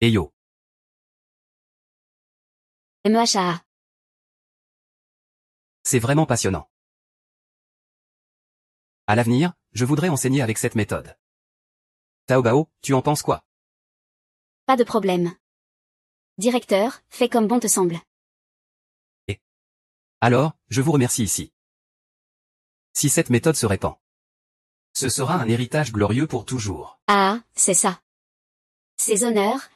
Et yo. MHA. C'est vraiment passionnant. À l'avenir, je voudrais enseigner avec cette méthode. Tao Bao, tu en penses quoi? Pas de problème. Directeur, fais comme bon te semble. Et alors, je vous remercie ici. Si cette méthode se répand, ce sera un héritage glorieux pour toujours. Ah, c'est ça. Ces honneurs,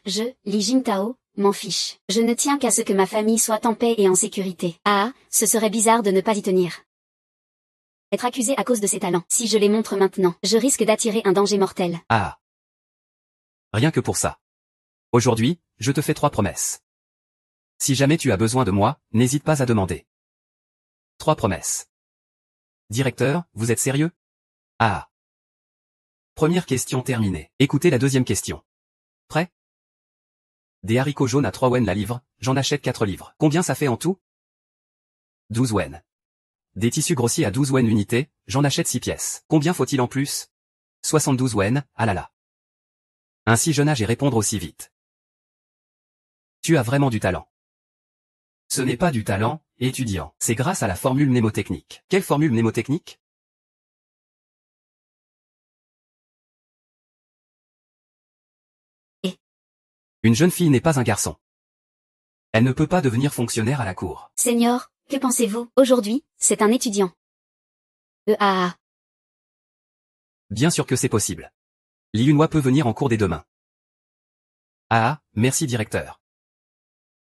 Li Jingtao, m'en fiche. Je ne tiens qu'à ce que ma famille soit en paix et en sécurité. Ah, ce serait bizarre de ne pas y tenir. Être accusé à cause de ses talents. Si je les montre maintenant, je risque d'attirer un danger mortel. Ah. Rien que pour ça. Aujourd'hui, je te fais 3 promesses. Si jamais tu as besoin de moi, n'hésite pas à demander. 3 promesses. Directeur, vous êtes sérieux? Ah. Première question terminée. Écoutez la deuxième question. Prêt? Des haricots jaunes à 3 wen la livre, j'en achète 4 livres. Combien ça fait en tout? 12 wen. Des tissus grossiers à 12 wen l'unité, j'en achète 6 pièces. Combien faut-il en plus? 72 wen, ah là là. Un si jeune âge et répondre aussi vite. Tu as vraiment du talent. Ce n'est pas du talent, étudiant. C'est grâce à la formule mnémotechnique. Quelle formule mnémotechnique? Et Une jeune fille n'est pas un garçon. Elle ne peut pas devenir fonctionnaire à la cour. Seigneur, que pensez-vous? Aujourd'hui, c'est un étudiant. Ah. Bien sûr que c'est possible. Li Yunhua peut venir en cours dès demain. Ah, merci directeur.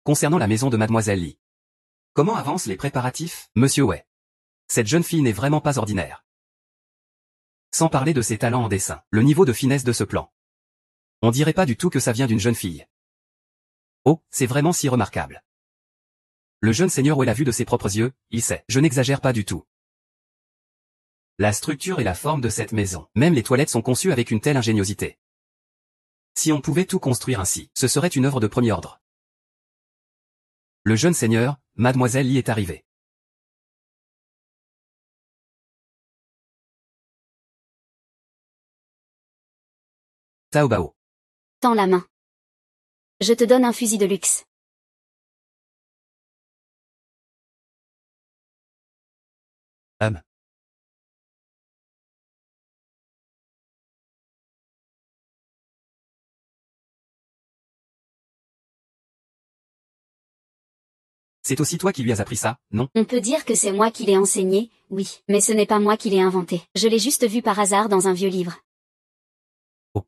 Concernant la maison de mademoiselle Li. Comment avancent les préparatifs, monsieur Wei? Cette jeune fille n'est vraiment pas ordinaire. Sans parler de ses talents en dessin, le niveau de finesse de ce plan. On dirait pas du tout que ça vient d'une jeune fille. Oh, c'est vraiment si remarquable. Le jeune seigneur Wei l'a vu de ses propres yeux, il sait, je n'exagère pas du tout. La structure et la forme de cette maison, même les toilettes sont conçues avec une telle ingéniosité. Si on pouvait tout construire ainsi, ce serait une œuvre de premier ordre. Le jeune seigneur, mademoiselle Li est arrivée. Tao Bao. Tends la main. Je te donne un fusil de luxe. C'est aussi toi qui lui as appris ça, non? On peut dire que c'est moi qui l'ai enseigné, oui, mais ce n'est pas moi qui l'ai inventé. Je l'ai juste vu par hasard dans un vieux livre. Oh.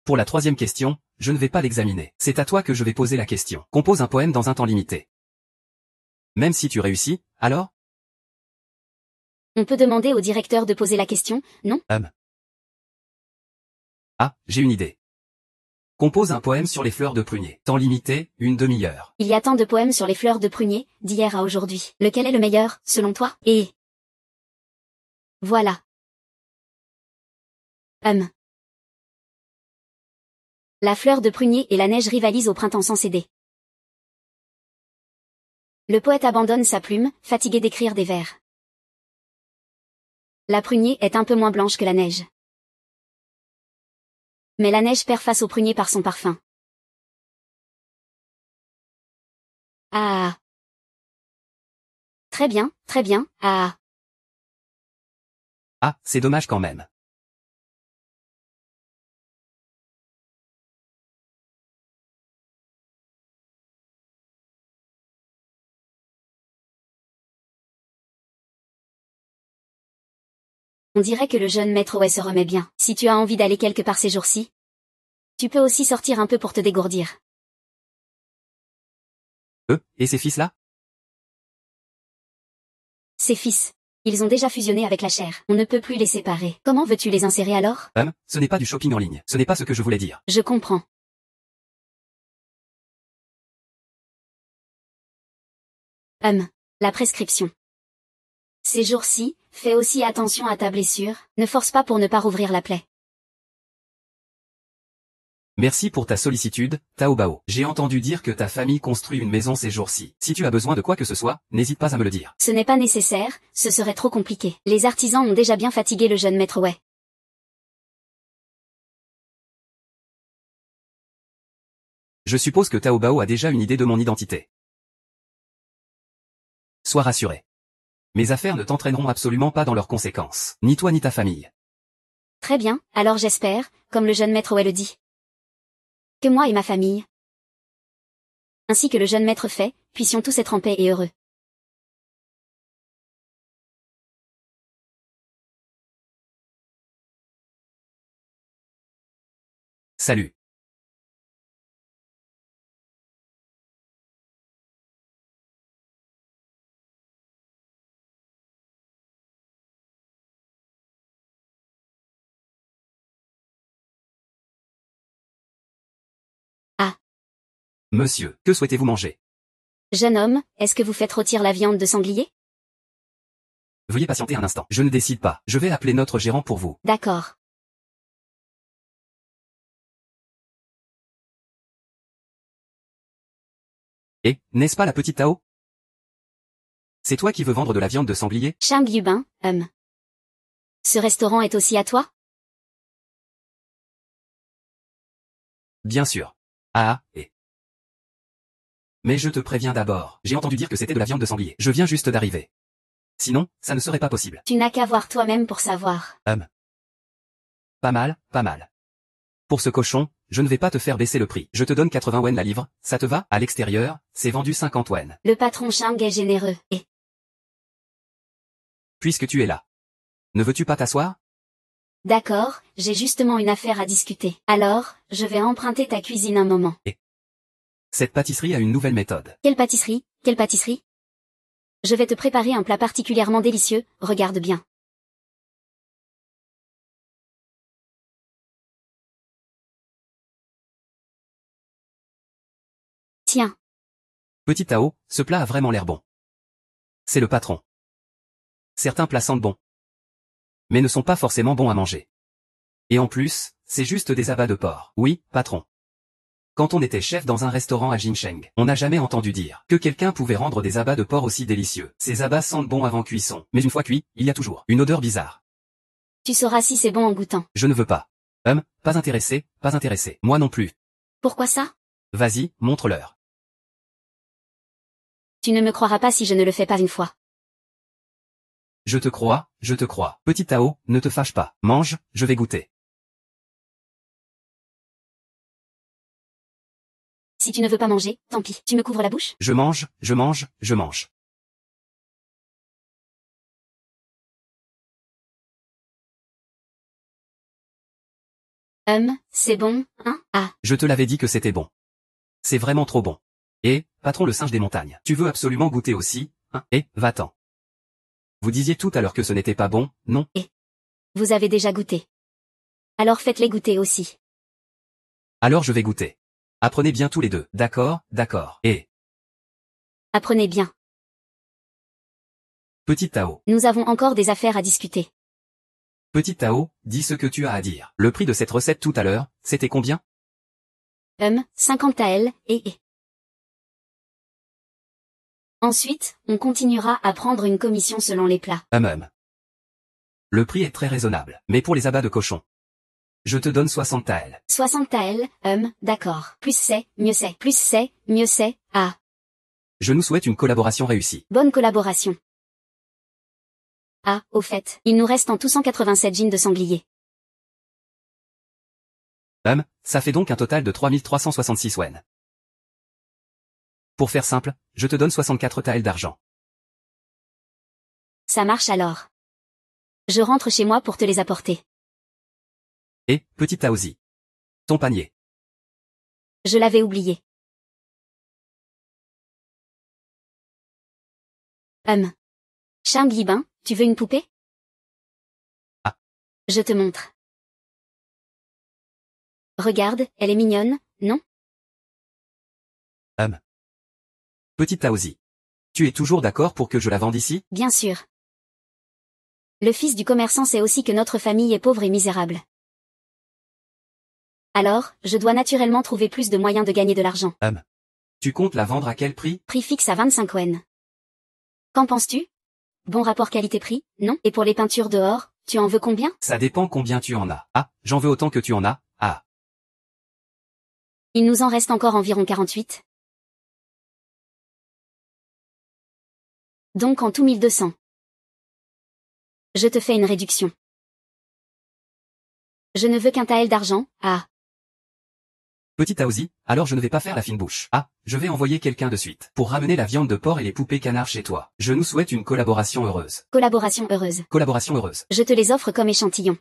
Pour la troisième question, je ne vais pas l'examiner. C'est à toi que je vais poser la question. Compose un poème dans un temps limité. Même si tu réussis, alors? On peut demander au directeur de poser la question, non? Ah, j'ai une idée. Compose un poème sur les fleurs de prunier. Temps limité, une demi-heure. Il y a tant de poèmes sur les fleurs de prunier, d'hier à aujourd'hui. Lequel est le meilleur, selon toi? Et voilà. La fleur de prunier et la neige rivalisent au printemps sans céder. Le poète abandonne sa plume, fatigué d'écrire des vers. La prunier est un peu moins blanche que la neige. Mais la neige perd face au prunier par son parfum. Ah. Très bien, très bien, ah. Ah, c'est dommage quand même. On dirait que le jeune maître Wei se remet bien. Si tu as envie d'aller quelque part ces jours-ci, tu peux aussi sortir un peu pour te dégourdir. Et ces fils-là? Ces fils. Ils ont déjà fusionné avec la chair. On ne peut plus les séparer. Comment veux-tu les insérer alors? Ce n'est pas du shopping en ligne. Ce n'est pas ce que je voulais dire. Je comprends. La prescription. Ces jours-ci, fais aussi attention à ta blessure, ne force pas pour ne pas rouvrir la plaie. Merci pour ta sollicitude, Tao Bao. J'ai entendu dire que ta famille construit une maison ces jours-ci. Si tu as besoin de quoi que ce soit, n'hésite pas à me le dire. Ce n'est pas nécessaire, ce serait trop compliqué. Les artisans ont déjà bien fatigué le jeune maître Wei. Je suppose que Tao Bao a déjà une idée de mon identité. Sois rassuré. Mes affaires ne t'entraîneront absolument pas dans leurs conséquences. Ni toi ni ta famille. Très bien, alors j'espère, comme le jeune maître Wei le dit, que moi et ma famille, ainsi que le jeune maître fait, puissions tous être en paix et heureux. Salut. Monsieur, que souhaitez-vous manger? Jeune homme, est-ce que vous faites rôtir la viande de sanglier? Veuillez patienter un instant. Je ne décide pas. Je vais appeler notre gérant pour vous. D'accord. Et, n'est-ce pas la petite Tao? C'est toi qui veux vendre de la viande de sanglier? Shang Yubin, Ce restaurant est aussi à toi? Bien sûr. Et. Mais je te préviens d'abord. J'ai entendu dire que c'était de la viande de sanglier. Je viens juste d'arriver. Sinon, ça ne serait pas possible. Tu n'as qu'à voir toi-même pour savoir. Pas mal, pas mal. Pour ce cochon, je ne vais pas te faire baisser le prix. Je te donne 80 wen la livre, ça te va? À l'extérieur, c'est vendu 50 wen. Le patron Shang est généreux, et... Puisque tu es là. Ne veux-tu pas t'asseoir? D'accord, j'ai justement une affaire à discuter. Alors, je vais emprunter ta cuisine un moment. Cette pâtisserie a une nouvelle méthode. Quelle pâtisserie? Quelle pâtisserie? Je vais te préparer un plat particulièrement délicieux, regarde bien. Tiens. Petit Tao, ce plat a vraiment l'air bon. C'est le patron. Certains plats sentent bon. Mais ne sont pas forcément bons à manger. Et en plus, c'est juste des abats de porc. Oui, patron. Quand on était chef dans un restaurant à Jincheng, on n'a jamais entendu dire que quelqu'un pouvait rendre des abats de porc aussi délicieux. Ces abats sentent bon avant cuisson, mais une fois cuits, il y a toujours une odeur bizarre. Tu sauras si c'est bon en goûtant. Je ne veux pas. Pas intéressé, pas intéressé. Moi non plus. Pourquoi ça? Vas-y, montre-leur. Tu ne me croiras pas si je ne le fais pas une fois. Je te crois, je te crois. Petit Tao, ne te fâche pas. Mange, je vais goûter. Si tu ne veux pas manger, tant pis. Tu me couvres la bouche? Je mange, je mange, je mange. C'est bon, hein? Ah. Je te l'avais dit que c'était bon. C'est vraiment trop bon. Et, patron le singe des montagnes, tu veux absolument goûter aussi, hein? Et, va-t'en. Vous disiez tout à l'heure que ce n'était pas bon, non? Et vous avez déjà goûté. Alors faites-les goûter aussi. Alors je vais goûter. Apprenez bien tous les deux, d'accord, d'accord. Et, Apprenez bien. petit Tao. Nous avons encore des affaires à discuter. Petit Tao, dis ce que tu as à dire. Le prix de cette recette tout à l'heure, c'était combien? 50 taels, et. Ensuite, on continuera à prendre une commission selon les plats. Le prix est très raisonnable, mais pour les abats de cochon. Je te donne 60 taels. 60 taels, d'accord. Plus c'est, mieux c'est. Plus c'est, mieux c'est. Ah. Je nous souhaite une collaboration réussie. Bonne collaboration. Ah, au fait, il nous reste en tout 187 jeans de sanglier. Ça fait donc un total de 3366 wen. Pour faire simple, je te donne 64 taels d'argent. Ça marche alors. Je rentre chez moi pour te les apporter. Et, petit Taozi. Ton panier. Je l'avais oublié. Shang Yibin, tu veux une poupée? Ah. Je te montre. Regarde, elle est mignonne, non? Petit Taozi. Tu es toujours d'accord pour que je la vende ici? Bien sûr. Le fils du commerçant sait aussi que notre famille est pauvre et misérable. Alors, je dois naturellement trouver plus de moyens de gagner de l'argent. Tu comptes la vendre à quel prix? Prix fixe à 25 wen. Qu'en penses-tu? Bon rapport qualité-prix, non? Et pour les peintures dehors, tu en veux combien? Ça dépend combien tu en as. Ah, j'en veux autant que tu en as. Ah. Il nous en reste encore environ 48. Donc en tout 1200. Je te fais une réduction. Je ne veux qu'un tael d'argent, ah. Petit Taozi, alors je ne vais pas faire la fine bouche. Ah, je vais envoyer quelqu'un de suite pour ramener la viande de porc et les poupées canards chez toi. Je nous souhaite une collaboration heureuse. Collaboration heureuse. Collaboration heureuse. Je te les offre comme échantillon.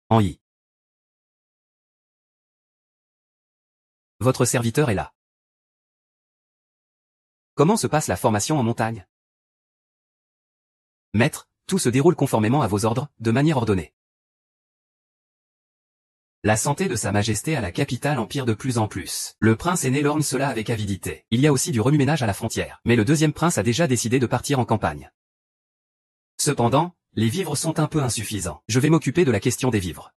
En y. votre serviteur est là. Comment se passe la formation en montagne? Maître, tout se déroule conformément à vos ordres, de manière ordonnée. La santé de Sa Majesté à la capitale empire de plus en plus. Le prince aîné lorgne cela avec avidité. Il y a aussi du remue-ménage à la frontière. Mais le deuxième prince a déjà décidé de partir en campagne. Cependant, les vivres sont un peu insuffisants. Je vais m'occuper de la question des vivres.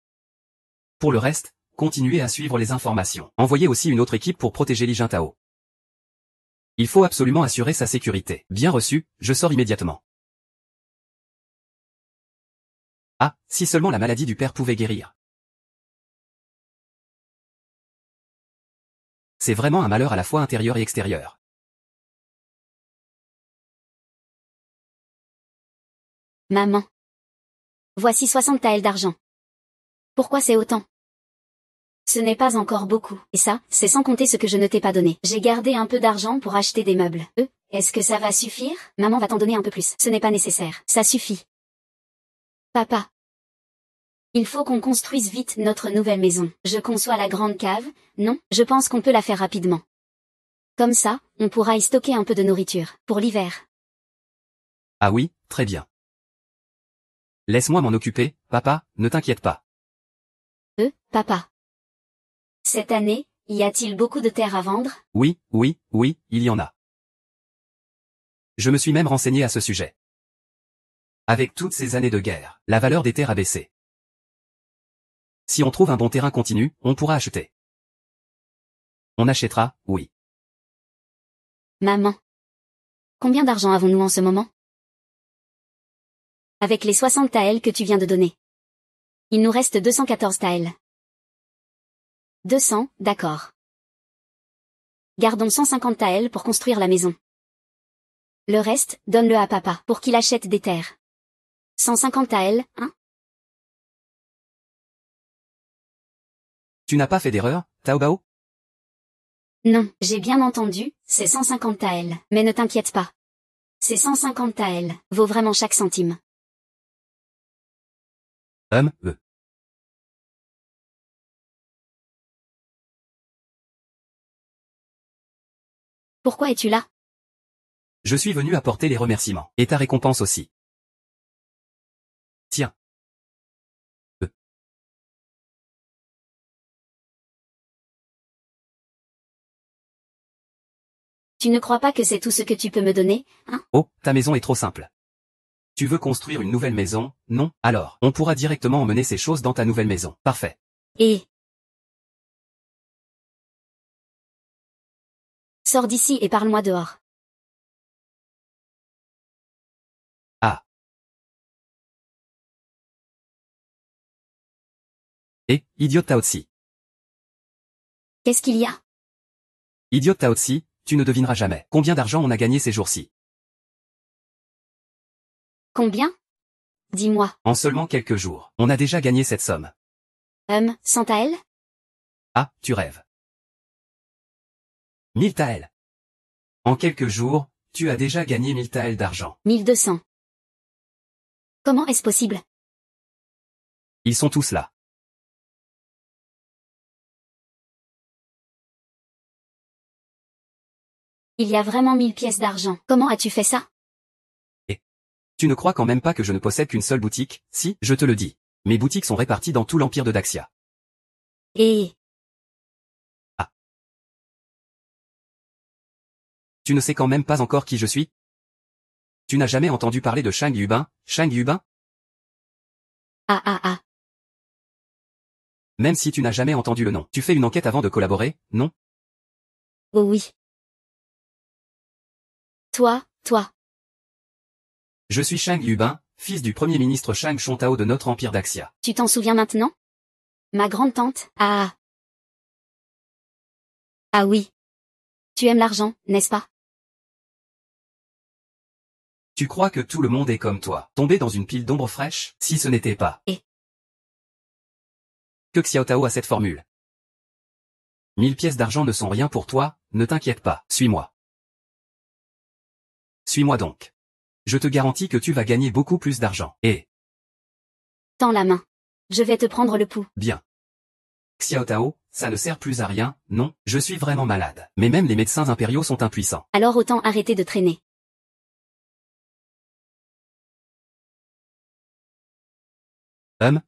Pour le reste, continuez à suivre les informations. Envoyez aussi une autre équipe pour protéger Li Jintao. Il faut absolument assurer sa sécurité. Bien reçu, je sors immédiatement. Ah, si seulement la maladie du père pouvait guérir. C'est vraiment un malheur à la fois intérieur et extérieur. Maman. Voici 60 taels d'argent. Pourquoi c'est autant? Ce n'est pas encore beaucoup. Et ça, c'est sans compter ce que je ne t'ai pas donné. J'ai gardé un peu d'argent pour acheter des meubles. Est-ce que ça va suffire? Maman va t'en donner un peu plus. Ce n'est pas nécessaire. Ça suffit. Papa. Il faut qu'on construise vite notre nouvelle maison. Je conçois la grande cave, non? Je pense qu'on peut la faire rapidement. Comme ça, on pourra y stocker un peu de nourriture, pour l'hiver. Ah oui, très bien. Laisse-moi m'en occuper, papa, ne t'inquiète pas. Papa. Cette année, y a-t-il beaucoup de terre à vendre? Oui, il y en a. Je me suis même renseigné à ce sujet. Avec toutes ces années de guerre, la valeur des terres a baissé. Si on trouve un bon terrain continu, on pourra acheter. On achètera, oui. Maman. Combien d'argent avons-nous en ce moment? Avec les 60 taels que tu viens de donner. Il nous reste 214 taels. 200, d'accord. Gardons 150 taels pour construire la maison. Le reste, donne-le à papa pour qu'il achète des terres. 150 taels, hein? Tu n'as pas fait d'erreur, Tao Bao? Non, j'ai bien entendu, c'est 150 taels. Mais ne t'inquiète pas. Ces 150 taels vaut vraiment chaque centime. Pourquoi es-tu là? Je suis venu apporter les remerciements. Et ta récompense aussi. Tiens. Tu ne crois pas que c'est tout ce que tu peux me donner, hein? Oh, ta maison est trop simple. Tu veux construire une nouvelle maison, non? Alors, on pourra directement emmener ces choses dans ta nouvelle maison. Parfait. Et... Sors d'ici et parle-moi dehors. Ah. Et, idiote Tao Tsi. Qu'est-ce qu'il y a? Idiote Tao Tsi, tu ne devineras jamais combien d'argent on a gagné ces jours-ci. Combien? Dis-moi. En seulement quelques jours, on a déjà gagné cette somme. 100 taels? Ah, tu rêves. 1000 taels. En quelques jours, tu as déjà gagné 1000 taels d'argent. 1200. Comment est-ce possible? Ils sont tous là. Il y a vraiment 1000 pièces d'argent. Comment as-tu fait ça? Et tu ne crois quand même pas que je ne possède qu'une seule boutique? Si, je te le dis. Mes boutiques sont réparties dans tout l'empire de Daxia. Et... Ah. Tu ne sais quand même pas encore qui je suis? Tu n'as jamais entendu parler de Shang Yubin? Shang Yubin? Ah. Même si tu n'as jamais entendu le nom. Tu fais une enquête avant de collaborer, non? Oh oui. Toi. Je suis Shang Yubin, fils du premier ministre Shang Shontao de notre empire Daxia. Tu t'en souviens maintenant? Ma grande-tante? Ah oui. Tu aimes l'argent, n'est-ce pas? Tu crois que tout le monde est comme toi, tombé dans une pile d'ombre fraîche, si ce n'était pas. Et que Xiao Tao a cette formule. 1000 pièces d'argent ne sont rien pour toi, ne t'inquiète pas, suis-moi. Suis-moi donc. Je te garantis que tu vas gagner beaucoup plus d'argent. Et... Tends la main. Je vais te prendre le pouls. Bien. Xiao Tao, ça ne sert plus à rien, non, je suis vraiment malade. Mais même les médecins impériaux sont impuissants. Alors autant arrêter de traîner.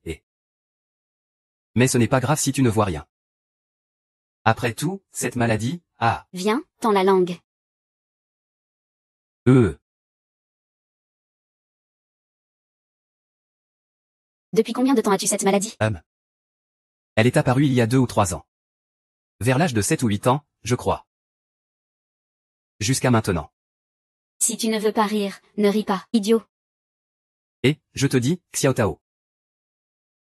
Et. Mais ce n'est pas grave si tu ne vois rien. Après tout, cette maladie, Viens, tends la langue. euh. Depuis combien de temps as-tu cette maladie? Elle est apparue il y a 2 ou 3 ans. Vers l'âge de 7 ou 8 ans, je crois. Jusqu'à maintenant. Si tu ne veux pas rire, ne ris pas, idiot. Et, je te dis, Xiao Tao.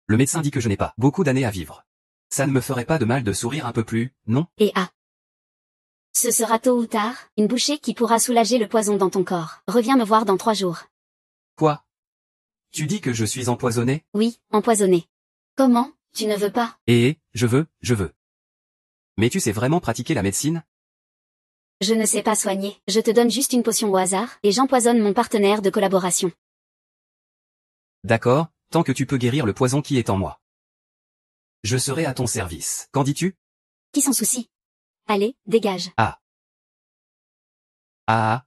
Le médecin dit que je n'ai pas beaucoup d'années à vivre. Ça ne me ferait pas de mal de sourire un peu plus, non? Et ce sera tôt ou tard, une bouchée qui pourra soulager le poison dans ton corps. Reviens me voir dans 3 jours. Quoi? Tu dis que je suis empoisonné? Oui, empoisonné. Comment? Tu ne veux pas? Je veux. Mais tu sais vraiment pratiquer la médecine? Je ne sais pas soigner. Je te donne juste une potion au hasard, et j'empoisonne mon partenaire de collaboration. D'accord, tant que tu peux guérir le poison qui est en moi. Je serai à ton service. Qu'en dis-tu? Qui s'en soucie? Allez, dégage.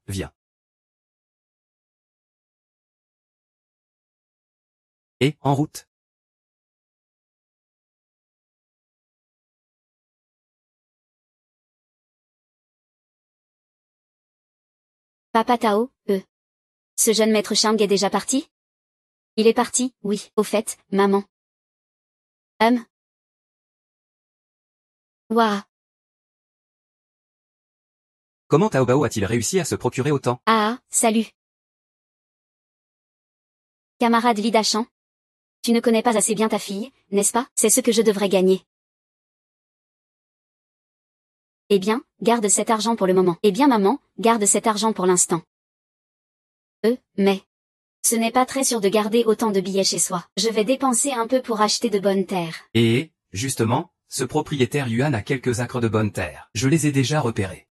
Viens. Et, en route. Papa Tao, Ce jeune maître Shang est déjà parti? Il est parti, oui, au fait, maman. Waouh. Comment Tao Bao a-t-il réussi à se procurer autant? Salut. Camarade Li Dachan. Tu ne connais pas assez bien ta fille, n'est-ce pas? C'est ce que je devrais gagner. Eh bien, garde cet argent pour le moment. Eh bien maman, garde cet argent pour l'instant. Mais. Ce n'est pas très sûr de garder autant de billets chez soi. Je vais dépenser un peu pour acheter de bonnes terres. Et, justement, ce propriétaire Yuan a quelques acres de bonnes terres. Je les ai déjà repérés.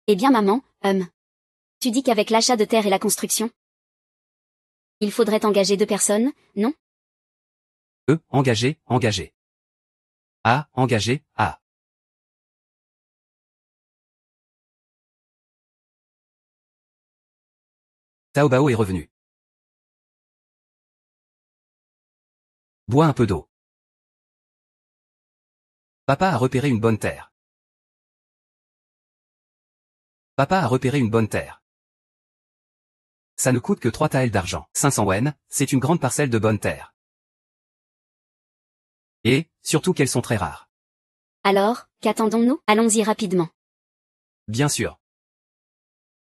Eh bien maman, tu dis qu'avec l'achat de terre et la construction, il faudrait engager 2 personnes, non? Engagé. Engagé. Tao Bao est revenu. Bois un peu d'eau. Papa a repéré une bonne terre. Ça ne coûte que 3 taels d'argent. 500 wen, c'est une grande parcelle de bonne terre. Et, surtout qu'elles sont très rares. Alors, qu'attendons-nous? Allons-y rapidement. Bien sûr.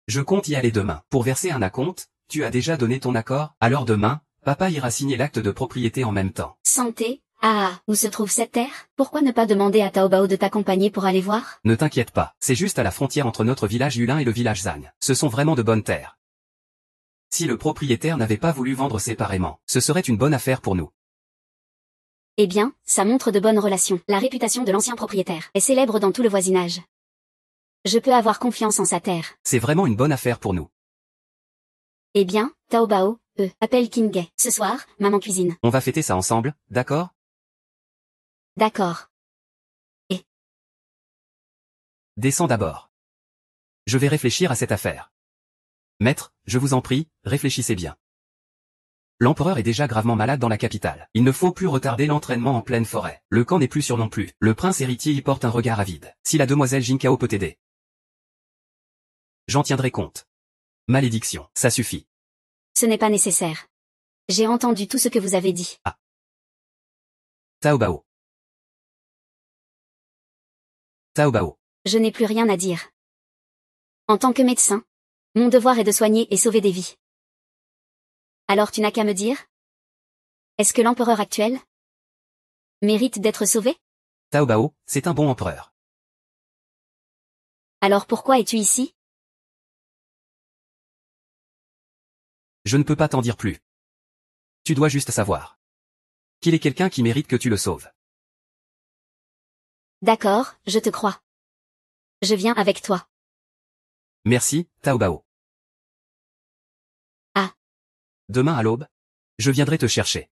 Je compte y aller demain. Pour verser un acompte, tu as déjà donné ton accord? Alors demain, papa ira signer l'acte de propriété en même temps. Santé. Où se trouve cette terre? Pourquoi ne pas demander à Tao Bao de t'accompagner pour aller voir? Ne t'inquiète pas, c'est juste à la frontière entre notre village Yulin et le village Zhang. Ce sont vraiment de bonnes terres. Si le propriétaire n'avait pas voulu vendre séparément, ce serait une bonne affaire pour nous. Eh bien, ça montre de bonnes relations. La réputation de l'ancien propriétaire est célèbre dans tout le voisinage. Je peux avoir confiance en sa terre. C'est vraiment une bonne affaire pour nous. Eh bien, Tao Bao, appelle King Gai. Ce soir, maman cuisine. On va fêter ça ensemble, d'accord? D'accord. Et Descends d'abord. Je vais réfléchir à cette affaire. Maître, je vous en prie, réfléchissez bien. L'empereur est déjà gravement malade dans la capitale. Il ne faut plus retarder l'entraînement en pleine forêt. Le camp n'est plus sûr non plus. Le prince héritier y porte un regard avide. Si la demoiselle Jinkao peut t'aider, j'en tiendrai compte. Malédiction, ça suffit. Ce n'est pas nécessaire. J'ai entendu tout ce que vous avez dit. Tao Bao. Je n'ai plus rien à dire. En tant que médecin, mon devoir est de soigner et sauver des vies. Alors tu n'as qu'à me dire? Est-ce que l'empereur actuel mérite d'être sauvé? Tao Bao, c'est un bon empereur. Alors pourquoi es-tu ici? Je ne peux pas t'en dire plus. Tu dois juste savoir qu'il est quelqu'un qui mérite que tu le sauves. D'accord, je te crois. Je viens avec toi. Merci, Tao Bao. Demain à l'aube, je viendrai te chercher.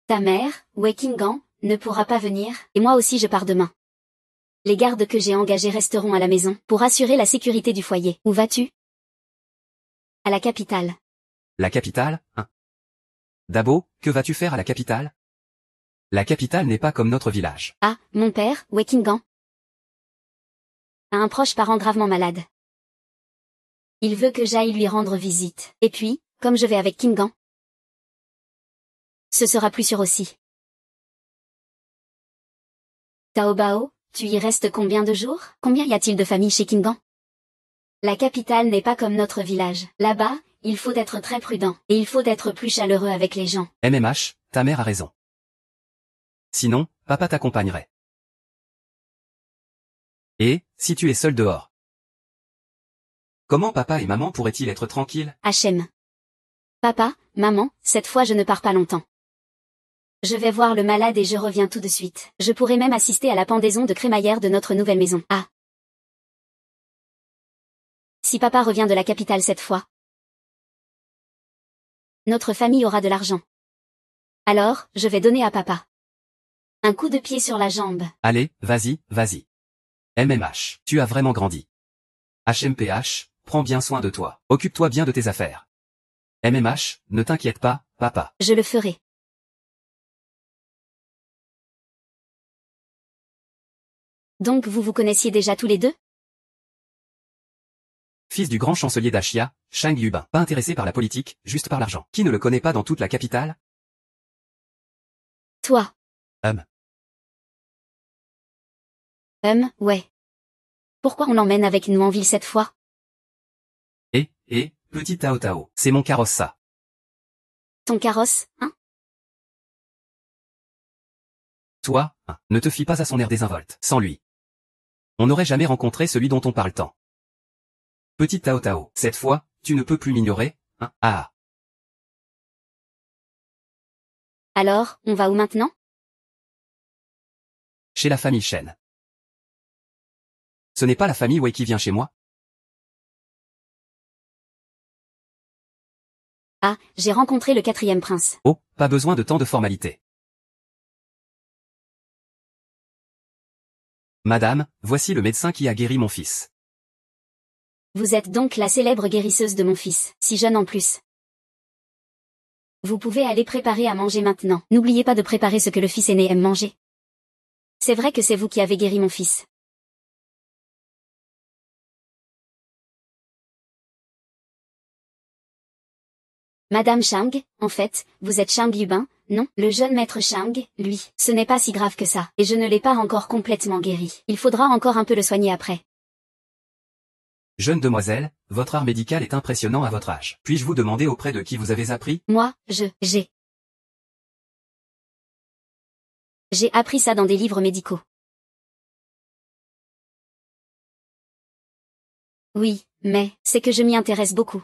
Ta mère, Wekingan, ne pourra pas venir, et moi aussi je pars demain. Les gardes que j'ai engagés resteront à la maison, pour assurer la sécurité du foyer. Où vas-tu? À la capitale. La capitale, hein? Dabo, que vas-tu faire à la capitale? La capitale n'est pas comme notre village. Ah, mon père, Wekingan, a un proche parent gravement malade. Il veut que j'aille lui rendre visite. Et puis, comme je vais avec Kingan, ce sera plus sûr aussi. Taobao, tu y restes combien de jours? Combien y a-t-il de familles chez Kingan? La capitale n'est pas comme notre village. Là-bas, il faut être très prudent, et il faut être plus chaleureux avec les gens. MMH, ta mère a raison. Sinon, papa t'accompagnerait. Et, si tu es seul dehors? Comment papa et maman pourraient-ils être tranquilles? Hachem. Papa, maman, cette fois je ne pars pas longtemps. Je vais voir le malade et je reviens tout de suite. Je pourrai même assister à la pendaison de crémaillère de notre nouvelle maison. Ah. Si papa revient de la capitale cette fois, notre famille aura de l'argent. Alors, je vais donner à papa un coup de pied sur la jambe. Allez, vas-y, vas-y. MMH, tu as vraiment grandi. HMPH, prends bien soin de toi. Occupe-toi bien de tes affaires. MMH, ne t'inquiète pas, papa. Je le ferai. Donc vous vous connaissiez déjà tous les deux? Fils du grand chancelier d'Achia, Shang Yubin. Pas intéressé par la politique, juste par l'argent. Qui ne le connaît pas dans toute la capitale? Toi. Ouais. Pourquoi on l'emmène avec nous en ville cette fois? Petit Tao Tao, c'est mon carrosse ça. Ton carrosse, hein? Toi, ne te fie pas à son air désinvolte. Sans lui, on n'aurait jamais rencontré celui dont on parle tant. Petit Tao Tao, cette fois, tu ne peux plus m'ignorer, hein? Ah. Alors, on va où maintenant? Chez la famille Shen. Ce n'est pas la famille Wei qui vient chez moi? Ah, j'ai rencontré le 4e prince. Oh, pas besoin de tant de formalités. Madame, voici le médecin qui a guéri mon fils. Vous êtes donc la célèbre guérisseuse de mon fils, si jeune en plus. Vous pouvez aller préparer à manger maintenant. N'oubliez pas de préparer ce que le fils aîné aime manger. C'est vrai que c'est vous qui avez guéri mon fils. Madame Shang, en fait, vous êtes Shang Yubin, non? Le jeune maître Shang, lui, ce n'est pas si grave que ça, et je ne l'ai pas encore complètement guéri. Il faudra encore un peu le soigner après. Jeune demoiselle, votre art médical est impressionnant à votre âge. Puis-je vous demander auprès de qui vous avez appris? Moi, j'ai appris ça dans des livres médicaux. Oui, mais, c'est que je m'y intéresse beaucoup.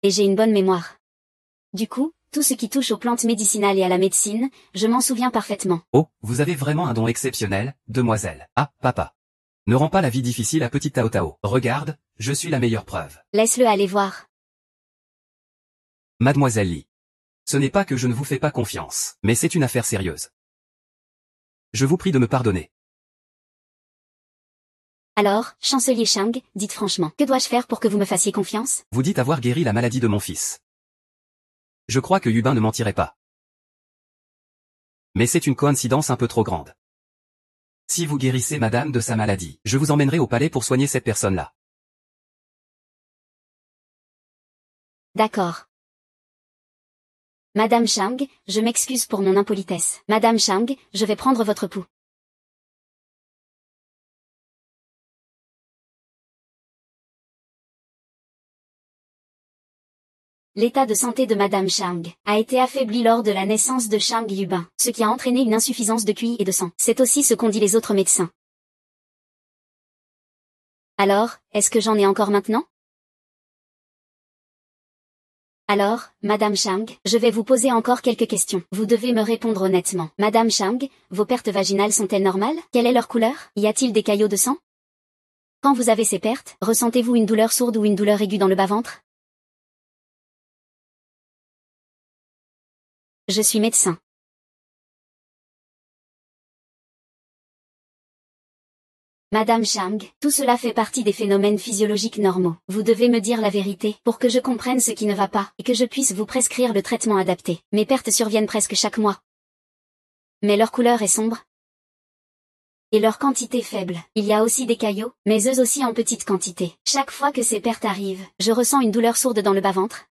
Et j'ai une bonne mémoire. Du coup, tout ce qui touche aux plantes médicinales et à la médecine, je m'en souviens parfaitement. Oh, vous avez vraiment un don exceptionnel, demoiselle. Ah, papa. Ne rends pas la vie difficile à petit Tao Tao. Regarde, je suis la meilleure preuve. Laisse-le aller voir. Mademoiselle Li. Ce n'est pas que je ne vous fais pas confiance, mais c'est une affaire sérieuse. Je vous prie de me pardonner. Alors, chancelier Shang, dites franchement, que dois-je faire pour que vous me fassiez confiance? Vous dites avoir guéri la maladie de mon fils. Je crois que Yubin ne mentirait pas. Mais c'est une coïncidence un peu trop grande. Si vous guérissez madame de sa maladie, je vous emmènerai au palais pour soigner cette personne-là. D'accord. Madame Shang, je m'excuse pour mon impolitesse. Madame Shang, je vais prendre votre pouls. L'état de santé de Madame Shang a été affaibli lors de la naissance de Shang Yubin, ce qui a entraîné une insuffisance de QI et de sang. C'est aussi ce qu'ont dit les autres médecins. Alors, est-ce que j'en ai encore maintenant? Alors, Madame Shang, je vais vous poser encore quelques questions. Vous devez me répondre honnêtement. Madame Shang, vos pertes vaginales sont-elles normales? Quelle est leur couleur? Y a-t-il des caillots de sang? Quand vous avez ces pertes, ressentez-vous une douleur sourde ou une douleur aiguë dans le bas-ventre? Je suis médecin. Madame Chang, tout cela fait partie des phénomènes physiologiques normaux. Vous devez me dire la vérité pour que je comprenne ce qui ne va pas et que je puisse vous prescrire le traitement adapté. Mes pertes surviennent presque chaque mois. Mais leur couleur est sombre. Et leur quantité faible. Il y a aussi des caillots, mais eux aussi en petite quantité. Chaque fois que ces pertes arrivent, je ressens une douleur sourde dans le bas-ventre,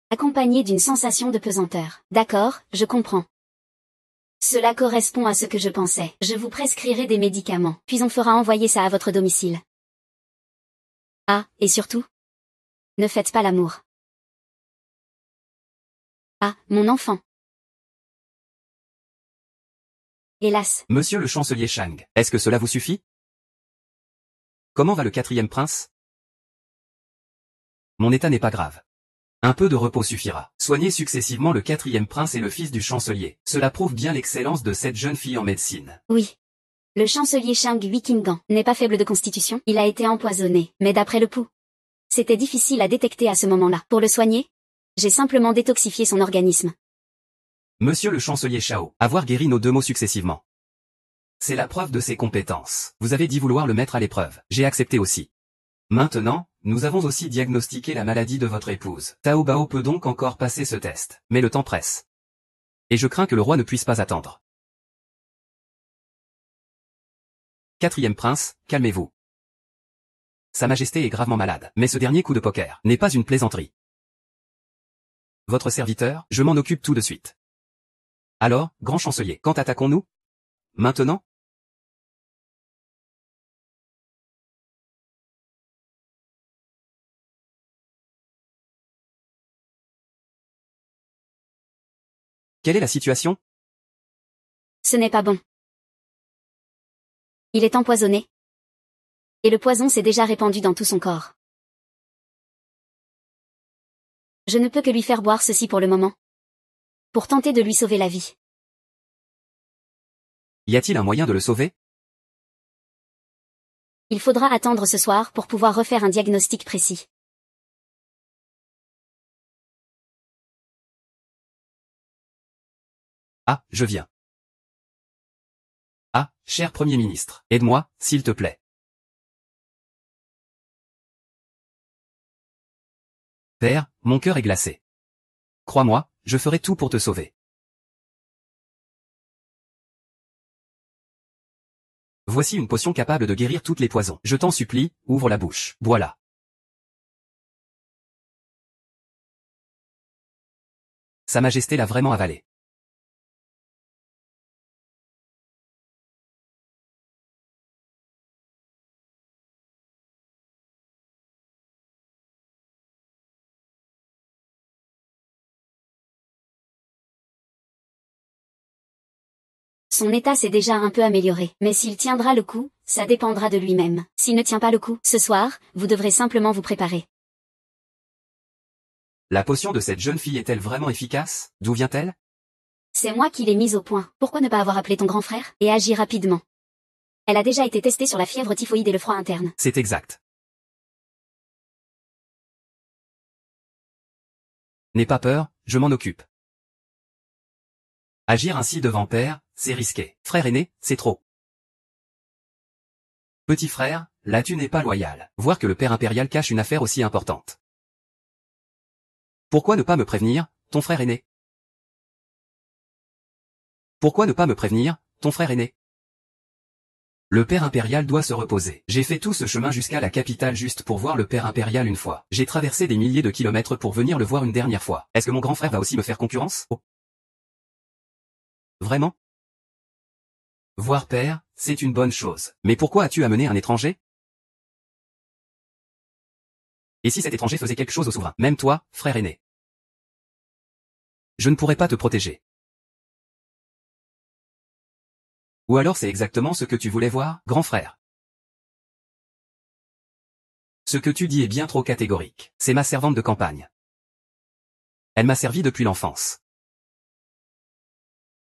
accompagnée d'une sensation de pesanteur. D'accord, je comprends. Cela correspond à ce que je pensais. Je vous prescrirai des médicaments, puis on fera envoyer ça à votre domicile. Ah, et surtout, ne faites pas l'amour. Ah, mon enfant. Hélas. Monsieur le chancelier Chang, est-ce que cela vous suffit? Comment va le 4e prince? Mon état n'est pas grave. Un peu de repos suffira. Soignez successivement le 4e prince et le fils du chancelier. Cela prouve bien l'excellence de cette jeune fille en médecine. Oui. Le chancelier Chang Wikingan n'est pas faible de constitution, il a été empoisonné, mais d'après le pouls. C'était difficile à détecter à ce moment-là. Pour le soigner, j'ai simplement détoxifié son organisme. Monsieur le chancelier Shao, avoir guéri nos 2 maux successivement. C'est la preuve de ses compétences. Vous avez dit vouloir le mettre à l'épreuve. J'ai accepté aussi. Maintenant, nous avons aussi diagnostiqué la maladie de votre épouse. Tao Bao peut donc encore passer ce test. Mais le temps presse. Et je crains que le roi ne puisse pas attendre. 4e prince, calmez-vous. Sa Majesté est gravement malade, mais ce dernier coup de poker n'est pas une plaisanterie. Votre serviteur, je m'en occupe tout de suite. Alors, grand chancelier, quand attaquons-nous? Maintenant? Quelle est la situation? Ce n'est pas bon. Il est empoisonné. Et le poison s'est déjà répandu dans tout son corps. Je ne peux que lui faire boire ceci pour le moment. Pour tenter de lui sauver la vie. Y a-t-il un moyen de le sauver? Il faudra attendre ce soir pour pouvoir refaire un diagnostic précis. Ah, je viens. Ah, cher Premier ministre, aide-moi, s'il te plaît. Père, mon cœur est glacé. Crois-moi, je ferai tout pour te sauver. Voici une potion capable de guérir toutes les poisons. Je t'en supplie, ouvre la bouche. Voilà. Sa Majesté l'a vraiment avalé. Son état s'est déjà un peu amélioré, mais s'il tiendra le coup, ça dépendra de lui-même. S'il ne tient pas le coup, ce soir, vous devrez simplement vous préparer. La potion de cette jeune fille est-elle vraiment efficace? D'où vient-elle? C'est moi qui l'ai mise au point. Pourquoi ne pas avoir appelé ton grand frère et agir rapidement? Elle a déjà été testée sur la fièvre typhoïde et le froid interne. C'est exact. N'aie pas peur, je m'en occupe. Agir ainsi devant père, c'est risqué. Frère aîné, c'est trop. Petit frère, là tu n'es pas loyal. Voir que le père impérial cache une affaire aussi importante. Pourquoi ne pas me prévenir, ton frère aîné? Pourquoi ne pas me prévenir, ton frère aîné? Le père impérial doit se reposer. J'ai fait tout ce chemin jusqu'à la capitale juste pour voir le père impérial une fois. J'ai traversé des milliers de kilomètres pour venir le voir une dernière fois. Est-ce que mon grand frère va aussi me faire concurrence? Oh. Vraiment? Voir père, c'est une bonne chose. Mais pourquoi as-tu amené un étranger? Et si cet étranger faisait quelque chose au souverain? Même toi, frère aîné. Je ne pourrais pas te protéger. Ou alors c'est exactement ce que tu voulais voir, grand frère. Ce que tu dis est bien trop catégorique. C'est ma servante de campagne. Elle m'a servi depuis l'enfance.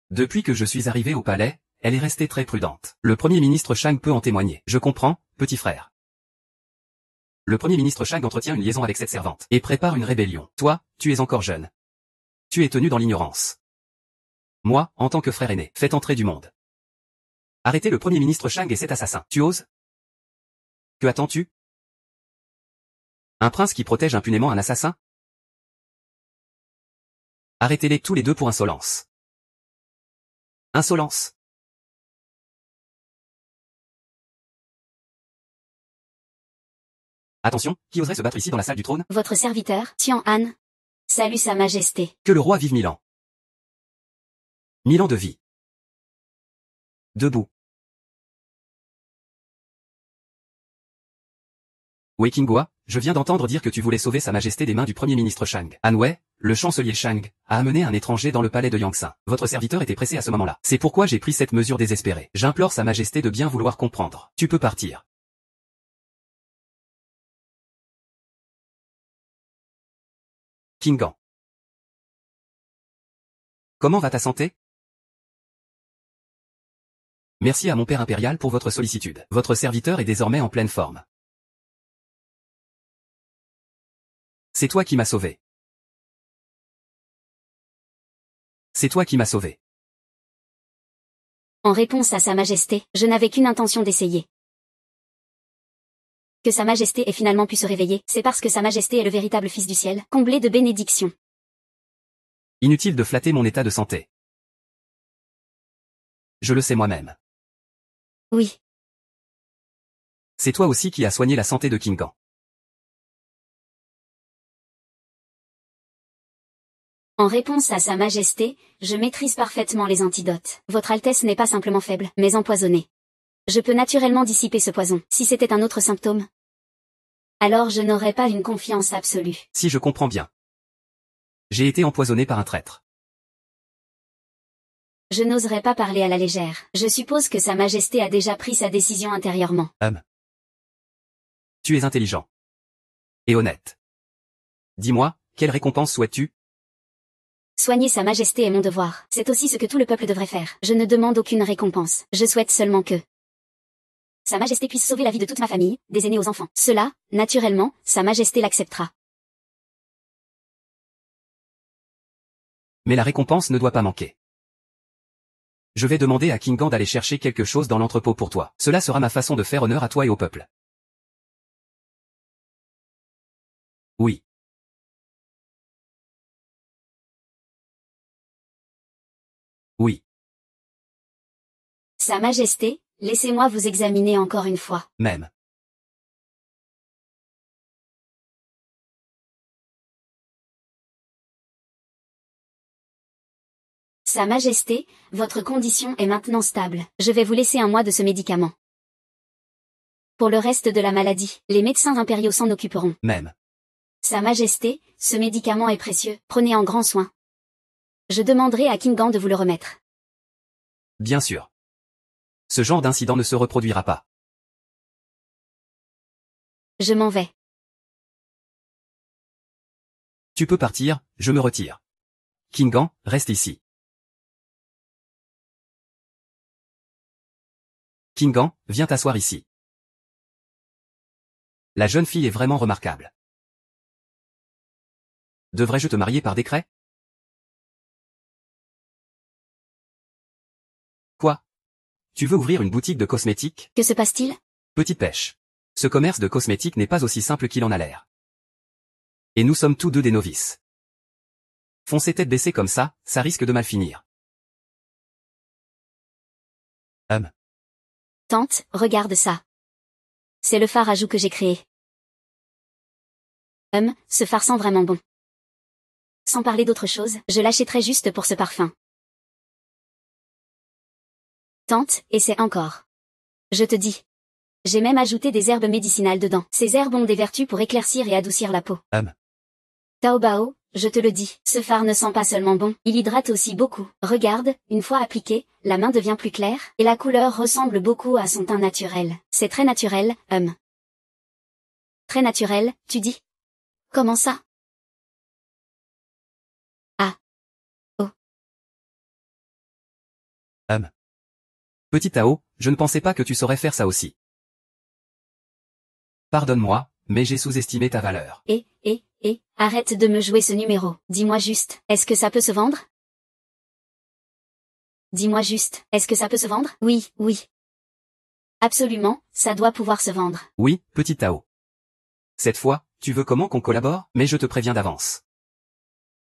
Depuis que je suis arrivé au palais, elle est restée très prudente. Le Premier ministre Chang peut en témoigner. Je comprends, petit frère. Le Premier ministre Chang entretient une liaison avec cette servante et prépare une rébellion. Toi, tu es encore jeune. Tu es tenu dans l'ignorance. Moi, en tant que frère aîné, fais entrer du monde. Arrêtez le Premier ministre Shang et cet assassin. Tu oses? Que attends-tu? Un prince qui protège impunément un assassin? Arrêtez-les tous les deux pour insolence. Insolence. Attention, qui oserait se battre ici dans la salle du trône? Votre serviteur, Tian Han. Salut Sa Majesté. Que le roi vive 1000 ans. 1000 ans de vie. Debout. Wei Qingguo, je viens d'entendre dire que tu voulais sauver Sa Majesté des mains du Premier ministre Shang. Han Wei, le chancelier Shang, a amené un étranger dans le palais de Yangtze. Votre serviteur était pressé à ce moment-là. C'est pourquoi j'ai pris cette mesure désespérée. J'implore Sa Majesté de bien vouloir comprendre. Tu peux partir. Qin Gang. Comment va ta santé? Merci à mon père impérial pour votre sollicitude. Votre serviteur est désormais en pleine forme. C'est toi qui m'as sauvé. C'est toi qui m'as sauvé. En réponse à Sa Majesté, je n'avais qu'une intention d'essayer. Que Sa Majesté ait finalement pu se réveiller, c'est parce que Sa Majesté est le véritable Fils du ciel, comblé de bénédictions. Inutile de flatter mon état de santé. Je le sais moi-même. Oui. C'est toi aussi qui as soigné la santé de Qin Gang. En réponse à Sa Majesté, je maîtrise parfaitement les antidotes. Votre Altesse n'est pas simplement faible, mais empoisonnée. Je peux naturellement dissiper ce poison. Si c'était un autre symptôme, alors je n'aurais pas une confiance absolue. Si je comprends bien. J'ai été empoisonné par un traître. Je n'oserais pas parler à la légère. Je suppose que Sa Majesté a déjà pris sa décision intérieurement. Tu es intelligent. Et honnête. Dis-moi, quelle récompense souhaites-tu? Soigner Sa Majesté est mon devoir. C'est aussi ce que tout le peuple devrait faire. Je ne demande aucune récompense. Je souhaite seulement que Sa Majesté puisse sauver la vie de toute ma famille, des aînés aux enfants. Cela, naturellement, Sa Majesté l'acceptera. Mais la récompense ne doit pas manquer. Je vais demander à Qin Gang d'aller chercher quelque chose dans l'entrepôt pour toi. Cela sera ma façon de faire honneur à toi et au peuple. Oui. Oui. Sa Majesté, laissez-moi vous examiner encore une fois. Même. Sa Majesté, votre condition est maintenant stable. Je vais vous laisser un mois de ce médicament. Pour le reste de la maladie, les médecins impériaux s'en occuperont. Même. Sa Majesté, ce médicament est précieux, prenez en grand soin. Je demanderai à Qin Gang de vous le remettre. Bien sûr. Ce genre d'incident ne se reproduira pas. Je m'en vais. Tu peux partir, je me retire. Qin Gang, reste ici. Qin Gang, viens t'asseoir ici. La jeune fille est vraiment remarquable. Devrais-je te marier par décret? Quoi? Tu veux ouvrir une boutique de cosmétiques? Que se passe-t-il? Petite pêche. Ce commerce de cosmétiques n'est pas aussi simple qu'il en a l'air. Et nous sommes tous deux des novices. Foncer tête baissée comme ça risque de mal finir. Tante, regarde ça. C'est le fard à joues que j'ai créé. Ce fard sent vraiment bon. Sans parler d'autre chose, je l'achèterai juste pour ce parfum. Tante, essaie encore. Je te dis. J'ai même ajouté des herbes médicinales dedans. Ces herbes ont des vertus pour éclaircir et adoucir la peau. Taobao, je te le dis, ce fard ne sent pas seulement bon, il hydrate aussi beaucoup. Regarde, une fois appliqué, la main devient plus claire, et la couleur ressemble beaucoup à son teint naturel. C'est très naturel, Très naturel, tu dis? Comment ça? Ah. Oh. Petit Tao, je ne pensais pas que tu saurais faire ça aussi. Pardonne-moi, mais j'ai sous-estimé ta valeur. Arrête de me jouer ce numéro. Dis-moi juste, est-ce que ça peut se vendre? Dis-moi juste, est-ce que ça peut se vendre? Oui, oui. Absolument, ça doit pouvoir se vendre. Oui, petit Tao. Cette fois, tu veux comment qu'on collabore? Mais je te préviens d'avance.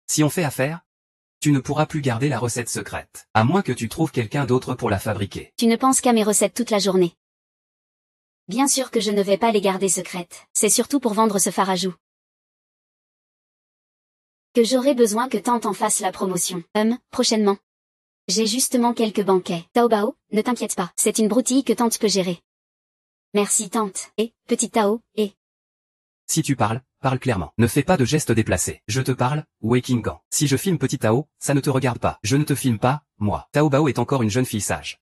Si on fait affaire, tu ne pourras plus garder la recette secrète, à moins que tu trouves quelqu'un d'autre pour la fabriquer. Tu ne penses qu'à mes recettes toute la journée. Bien sûr que je ne vais pas les garder secrètes. C'est surtout pour vendre ce farajou que j'aurai besoin que tante en fasse la promotion. Prochainement. J'ai justement quelques banquets. Taobao, ne t'inquiète pas, c'est une broutille que tante peut gérer. Merci tante. Et, petit Tao, et... Si tu parles, parle clairement. Ne fais pas de gestes déplacés. Je te parle, Wei-King-Gan. Si je filme petit Tao, ça ne te regarde pas. Je ne te filme pas, moi. Taobao est encore une jeune fille sage.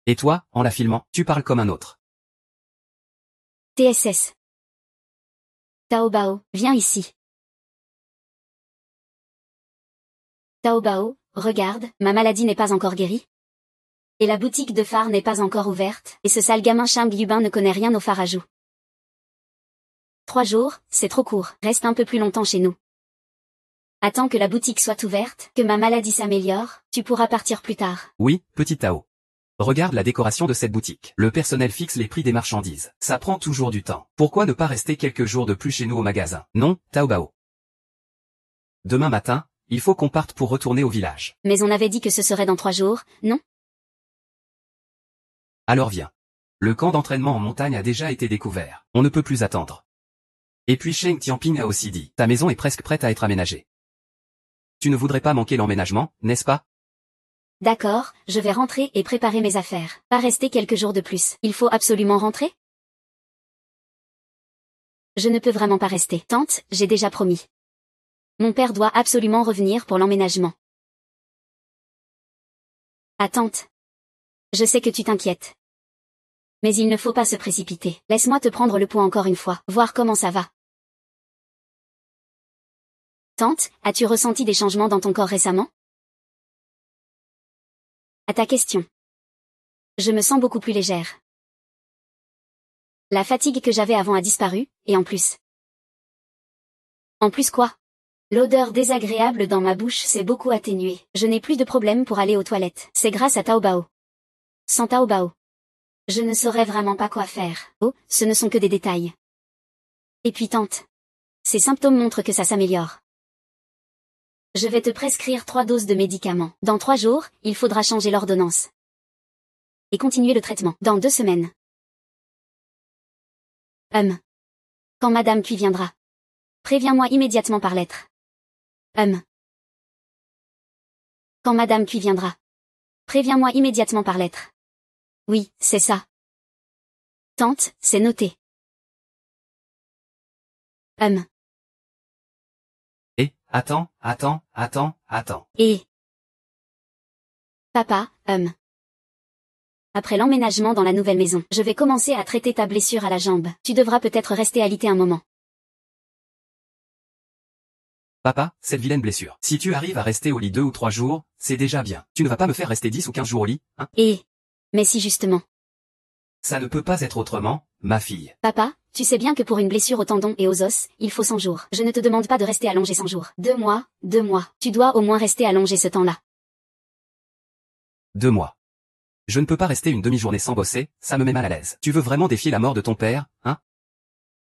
Et toi, en la filmant, tu parles comme un autre. TSS. Taobao, viens ici. Taobao, regarde, ma maladie n'est pas encore guérie. Et la boutique de phare n'est pas encore ouverte, et ce sale gamin Shang Yubin ne connaît rien au farajou. 3 jours, c'est trop court, reste un peu plus longtemps chez nous. Attends que la boutique soit ouverte, que ma maladie s'améliore, tu pourras partir plus tard. Oui, petit Tao. Regarde la décoration de cette boutique. Le personnel fixe les prix des marchandises. Ça prend toujours du temps. Pourquoi ne pas rester quelques jours de plus chez nous au magasin? Non, Taobao. Demain matin, il faut qu'on parte pour retourner au village. Mais on avait dit que ce serait dans 3 jours, non? Alors viens. Le camp d'entraînement en montagne a déjà été découvert. On ne peut plus attendre. Et puis Sheng Tianping a aussi dit, ta maison est presque prête à être aménagée. Tu ne voudrais pas manquer l'emménagement, n'est-ce pas? D'accord, je vais rentrer et préparer mes affaires. Pas rester quelques jours de plus. Il faut absolument rentrer? Je ne peux vraiment pas rester. Tante, j'ai déjà promis. Mon père doit absolument revenir pour l'emménagement. Ah tante. Je sais que tu t'inquiètes. Mais il ne faut pas se précipiter. Laisse-moi te prendre le pouls encore une fois, voir comment ça va. Tante, as-tu ressenti des changements dans ton corps récemment? À ta question. Je me sens beaucoup plus légère. La fatigue que j'avais avant a disparu, et en plus. En plus quoi? L'odeur désagréable dans ma bouche s'est beaucoup atténuée. Je n'ai plus de problème pour aller aux toilettes. C'est grâce à Taobao. Sans Taobao. Je ne saurais vraiment pas quoi faire. Oh, ce ne sont que des détails. Et puis tante. Ces symptômes montrent que ça s'améliore. Je vais te prescrire 3 doses de médicaments. Dans 3 jours, il faudra changer l'ordonnance. Et continuer le traitement. Dans 2 semaines. Quand Madame Cui viendra. Préviens-moi immédiatement par lettre. Quand Madame Cui viendra. Préviens-moi immédiatement par lettre. Oui, c'est ça. Tante, c'est noté. Et, attends. Et... Papa, Après l'emménagement dans la nouvelle maison, je vais commencer à traiter ta blessure à la jambe. Tu devras peut-être rester alité un moment. Papa, cette vilaine blessure. Si tu arrives à rester au lit 2 ou 3 jours, c'est déjà bien. Tu ne vas pas me faire rester 10 ou 15 jours au lit, hein? Mais si justement. Ça ne peut pas être autrement, ma fille. Papa, tu sais bien que pour une blessure aux tendons et aux os, il faut 100 jours. Je ne te demande pas de rester allongé 100 jours. 2 mois, 2 mois. Tu dois au moins rester allongé ce temps-là. 2 mois. Je ne peux pas rester une demi-journée sans bosser, ça me met mal à l'aise. Tu veux vraiment défier la mort de ton père, hein?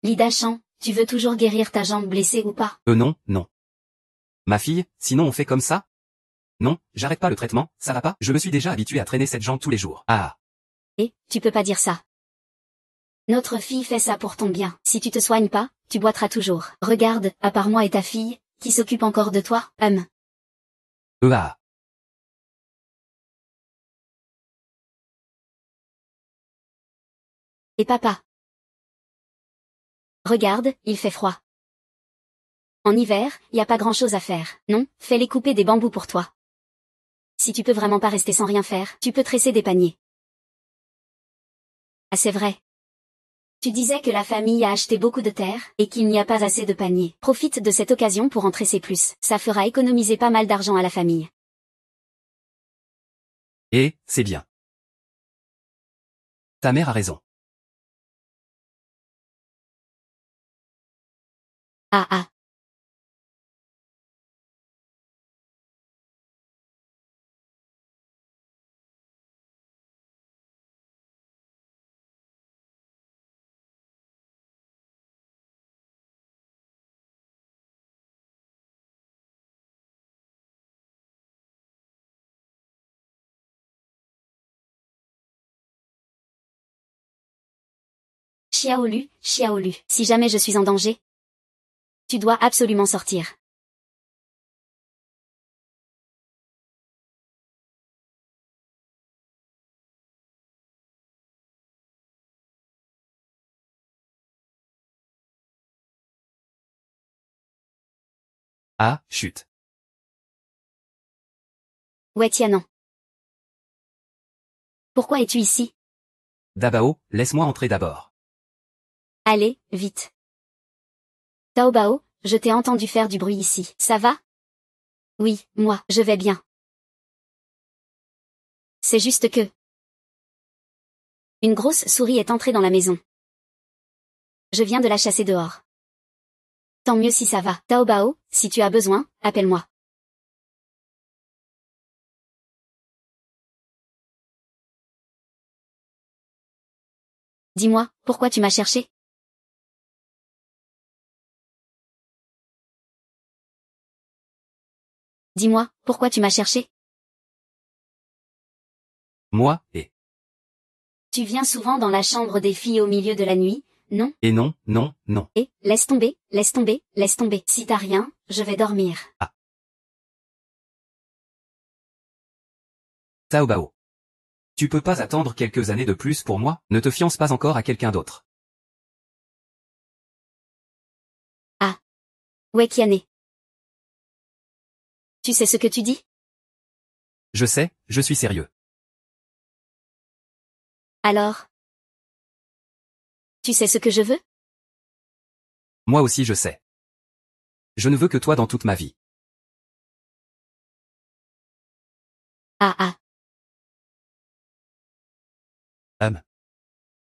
Lida Chan, tu veux toujours guérir ta jambe blessée ou pas? Non. Ma fille, sinon on fait comme ça? Non, j'arrête pas le traitement, ça va pas? Je me suis déjà habitué à traîner cette jambe tous les jours. Ah. Tu peux pas dire ça. Notre fille fait ça pour ton bien. Si tu te soignes pas, tu boiteras toujours. Regarde, à part moi et ta fille, qui s'occupe encore de toi? Ah. Et papa. Regarde, il fait froid. En hiver, y a pas grand-chose à faire. Non, fais-les couper des bambous pour toi. Si tu peux vraiment pas rester sans rien faire, tu peux tresser des paniers. Ah c'est vrai. Tu disais que la famille a acheté beaucoup de terre, et qu'il n'y a pas assez de paniers. Profite de cette occasion pour en tresser plus. Ça fera économiser pas mal d'argent à la famille. Et, c'est bien. Ta mère a raison. Ah. Xiaolu, Xiaolu. Si jamais je suis en danger, tu dois absolument sortir. Ah, chut. Ouais Tianan. Pourquoi es-tu ici? Dabao, laisse-moi entrer d'abord. Allez, vite. Taobao, je t'ai entendu faire du bruit ici. Ça va? Oui, moi, je vais bien. C'est juste que... Une grosse souris est entrée dans la maison. Je viens de la chasser dehors. Tant mieux si ça va. Taobao, si tu as besoin, appelle-moi. Dis-moi, pourquoi tu m'as cherché? Dis-moi, pourquoi tu m'as cherché? Moi, et... Tu viens souvent dans la chambre des filles au milieu de la nuit, non? Et non, non, non. Et, laisse tomber, laisse tomber, laisse tomber. Si t'as rien, je vais dormir. Ah. Taobao. Tu peux pas attendre quelques années de plus pour moi? Ne te fiance pas encore à quelqu'un d'autre. Ah. Ouais Kiane. Tu sais ce que tu dis? Je sais, je suis sérieux. Alors? Tu sais ce que je veux? Moi aussi je sais. Je ne veux que toi dans toute ma vie. Ah ah.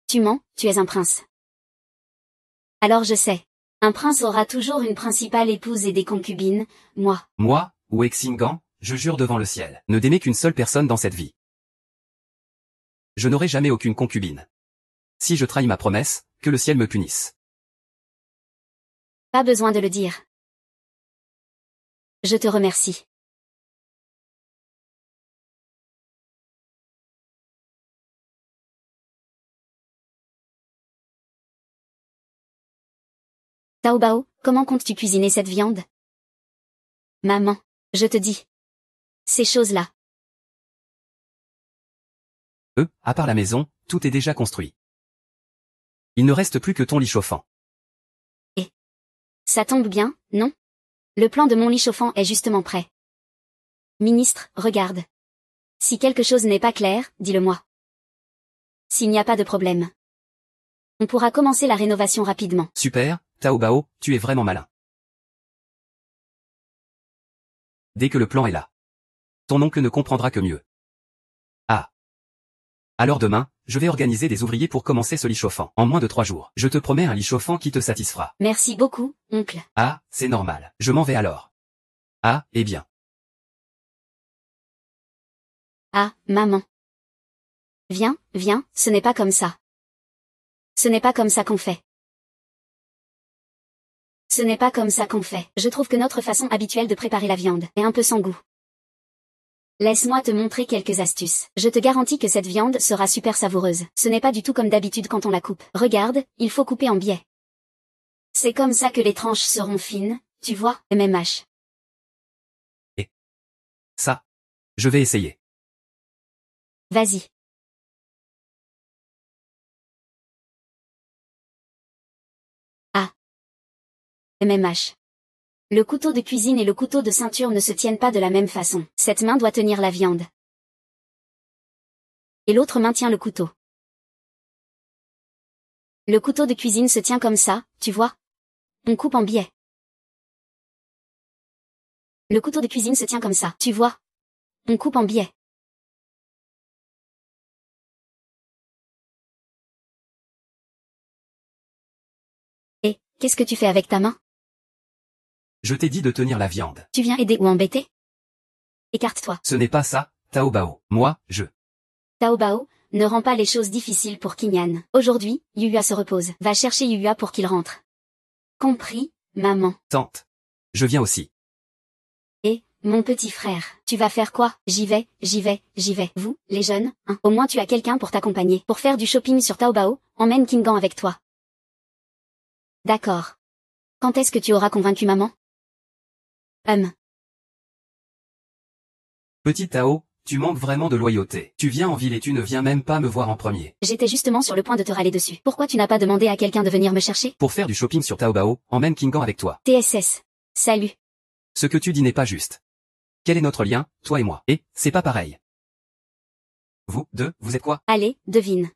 Tu mens, tu es un prince. Alors je sais. Un prince aura toujours une principale épouse et des concubines, moi. Moi, ou Exingan, je jure devant le ciel, ne d'aimer qu'une seule personne dans cette vie. Je n'aurai jamais aucune concubine. Si je trahis ma promesse, que le ciel me punisse. Pas besoin de le dire. Je te remercie. Taobao, comment comptes-tu cuisiner cette viande? Maman, je te dis. Ces choses-là. À part la maison, tout est déjà construit. Il ne reste plus que ton lit chauffant. Ça tombe bien, non? Le plan de mon lit chauffant est justement prêt. Ministre, regarde. Si quelque chose n'est pas clair, dis-le-moi. S'il n'y a pas de problème, on pourra commencer la rénovation rapidement. Super, Taobao, tu es vraiment malin. Dès que le plan est là, ton oncle ne comprendra que mieux. Ah. Alors demain, je vais organiser des ouvriers pour commencer ce lit chauffant. En moins de 3 jours. Je te promets un lit chauffant qui te satisfera. Merci beaucoup, oncle. Ah, c'est normal. Je m'en vais alors. Ah, eh bien. Ah, maman. Viens, viens, ce n'est pas comme ça. Ce n'est pas comme ça qu'on fait. Ce n'est pas comme ça qu'on fait. Je trouve que notre façon habituelle de préparer la viande est un peu sans goût. Laisse-moi te montrer quelques astuces. Je te garantis que cette viande sera super savoureuse. Ce n'est pas du tout comme d'habitude quand on la coupe. Regarde, il faut couper en biais. C'est comme ça que les tranches seront fines, tu vois, même hache. Et ça, je vais essayer. Vas-y. Ah. Même hache. Le couteau de cuisine et le couteau de ceinture ne se tiennent pas de la même façon. Cette main doit tenir la viande. Et l'autre main tient le couteau. Le couteau de cuisine se tient comme ça, tu vois? On coupe en biais. Le couteau de cuisine se tient comme ça, tu vois? On coupe en biais. Et, qu'est-ce que tu fais avec ta main? Je t'ai dit de tenir la viande. Tu viens aider ou embêter? Écarte-toi. Ce n'est pas ça, Taobao. Moi, je... Taobao, ne rends pas les choses difficiles pour Kinyan. Aujourd'hui, Yuya se repose. Va chercher Yuya pour qu'il rentre. Compris, maman. Tante. Je viens aussi. Et, mon petit frère, tu vas faire quoi? J'y vais, j'y vais, j'y vais. Vous, les jeunes, hein, au moins tu as quelqu'un pour t'accompagner. Pour faire du shopping sur Taobao, emmène Kingan avec toi. D'accord. Quand est-ce que tu auras convaincu maman? Petit Tao, tu manques vraiment de loyauté. Tu viens en ville et tu ne viens même pas me voir en premier. J'étais justement sur le point de te râler dessus. Pourquoi tu n'as pas demandé à quelqu'un de venir me chercher? Pour faire du shopping sur Taobao, emmène Kingan avec toi. TSS. Salut. Ce que tu dis n'est pas juste. Quel est notre lien, toi et moi? Et, c'est pas pareil. Vous, deux, vous êtes quoi? Allez, devine.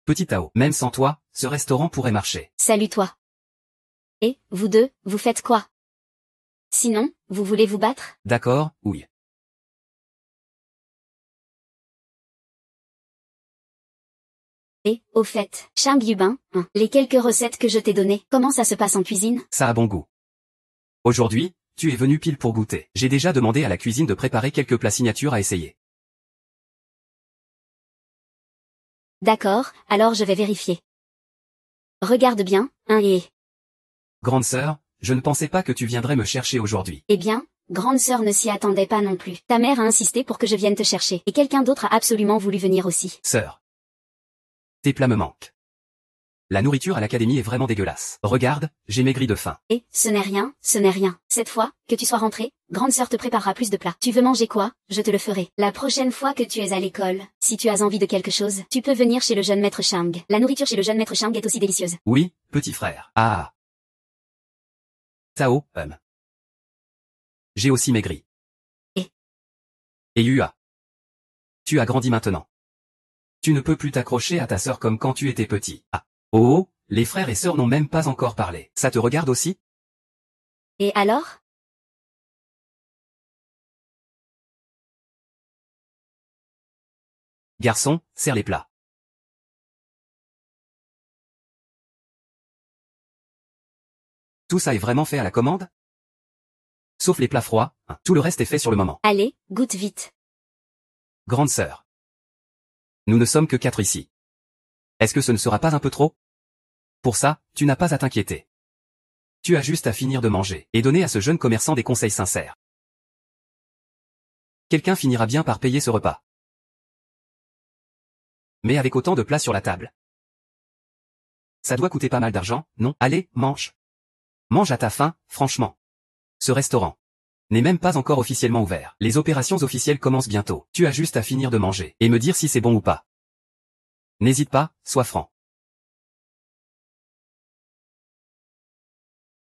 Petit Tao, même sans toi, ce restaurant pourrait marcher. Salut toi. Et, vous deux, vous faites quoi? Sinon, vous voulez vous battre? D'accord, oui. Et, au fait, Shang Yubin, les quelques recettes que je t'ai données, comment ça se passe en cuisine? Ça a bon goût. Aujourd'hui, tu es venu pile pour goûter. J'ai déjà demandé à la cuisine de préparer quelques plats signatures à essayer. D'accord, alors je vais vérifier. Regarde bien, et... Grande sœur, je ne pensais pas que tu viendrais me chercher aujourd'hui. Eh bien, grande sœur ne s'y attendait pas non plus. Ta mère a insisté pour que je vienne te chercher, et quelqu'un d'autre a absolument voulu venir aussi. Sœur. Tes plats me manquent. La nourriture à l'académie est vraiment dégueulasse. Regarde, j'ai maigri de faim. Et, ce n'est rien, ce n'est rien. Cette fois, que tu sois rentrée, grande sœur te préparera plus de plats. Tu veux manger quoi? Je te le ferai. La prochaine fois que tu es à l'école, si tu as envie de quelque chose, tu peux venir chez le jeune maître Shang. La nourriture chez le jeune maître Shang est aussi délicieuse. Oui, petit frère. Ah. Tao, J'ai aussi maigri. Et Yua. Tu as grandi maintenant. Tu ne peux plus t'accrocher à ta sœur comme quand tu étais petit. Ah. Oh, les frères et sœurs n'ont même pas encore parlé. Ça te regarde aussi? Et alors? Garçon, serre les plats. Tout ça est vraiment fait à la commande? Sauf les plats froids, tout le reste est fait sur le moment. Allez, goûte vite. Grande sœur. Nous ne sommes que 4 ici. Est-ce que ce ne sera pas un peu trop? Pour ça, tu n'as pas à t'inquiéter. Tu as juste à finir de manger et donner à ce jeune commerçant des conseils sincères. Quelqu'un finira bien par payer ce repas. Mais avec autant de plats sur la table. Ça doit coûter pas mal d'argent, non? Allez, mange. Mange à ta faim, franchement. Ce restaurant n'est même pas encore officiellement ouvert. Les opérations officielles commencent bientôt. Tu as juste à finir de manger et me dire si c'est bon ou pas. N'hésite pas, sois franc.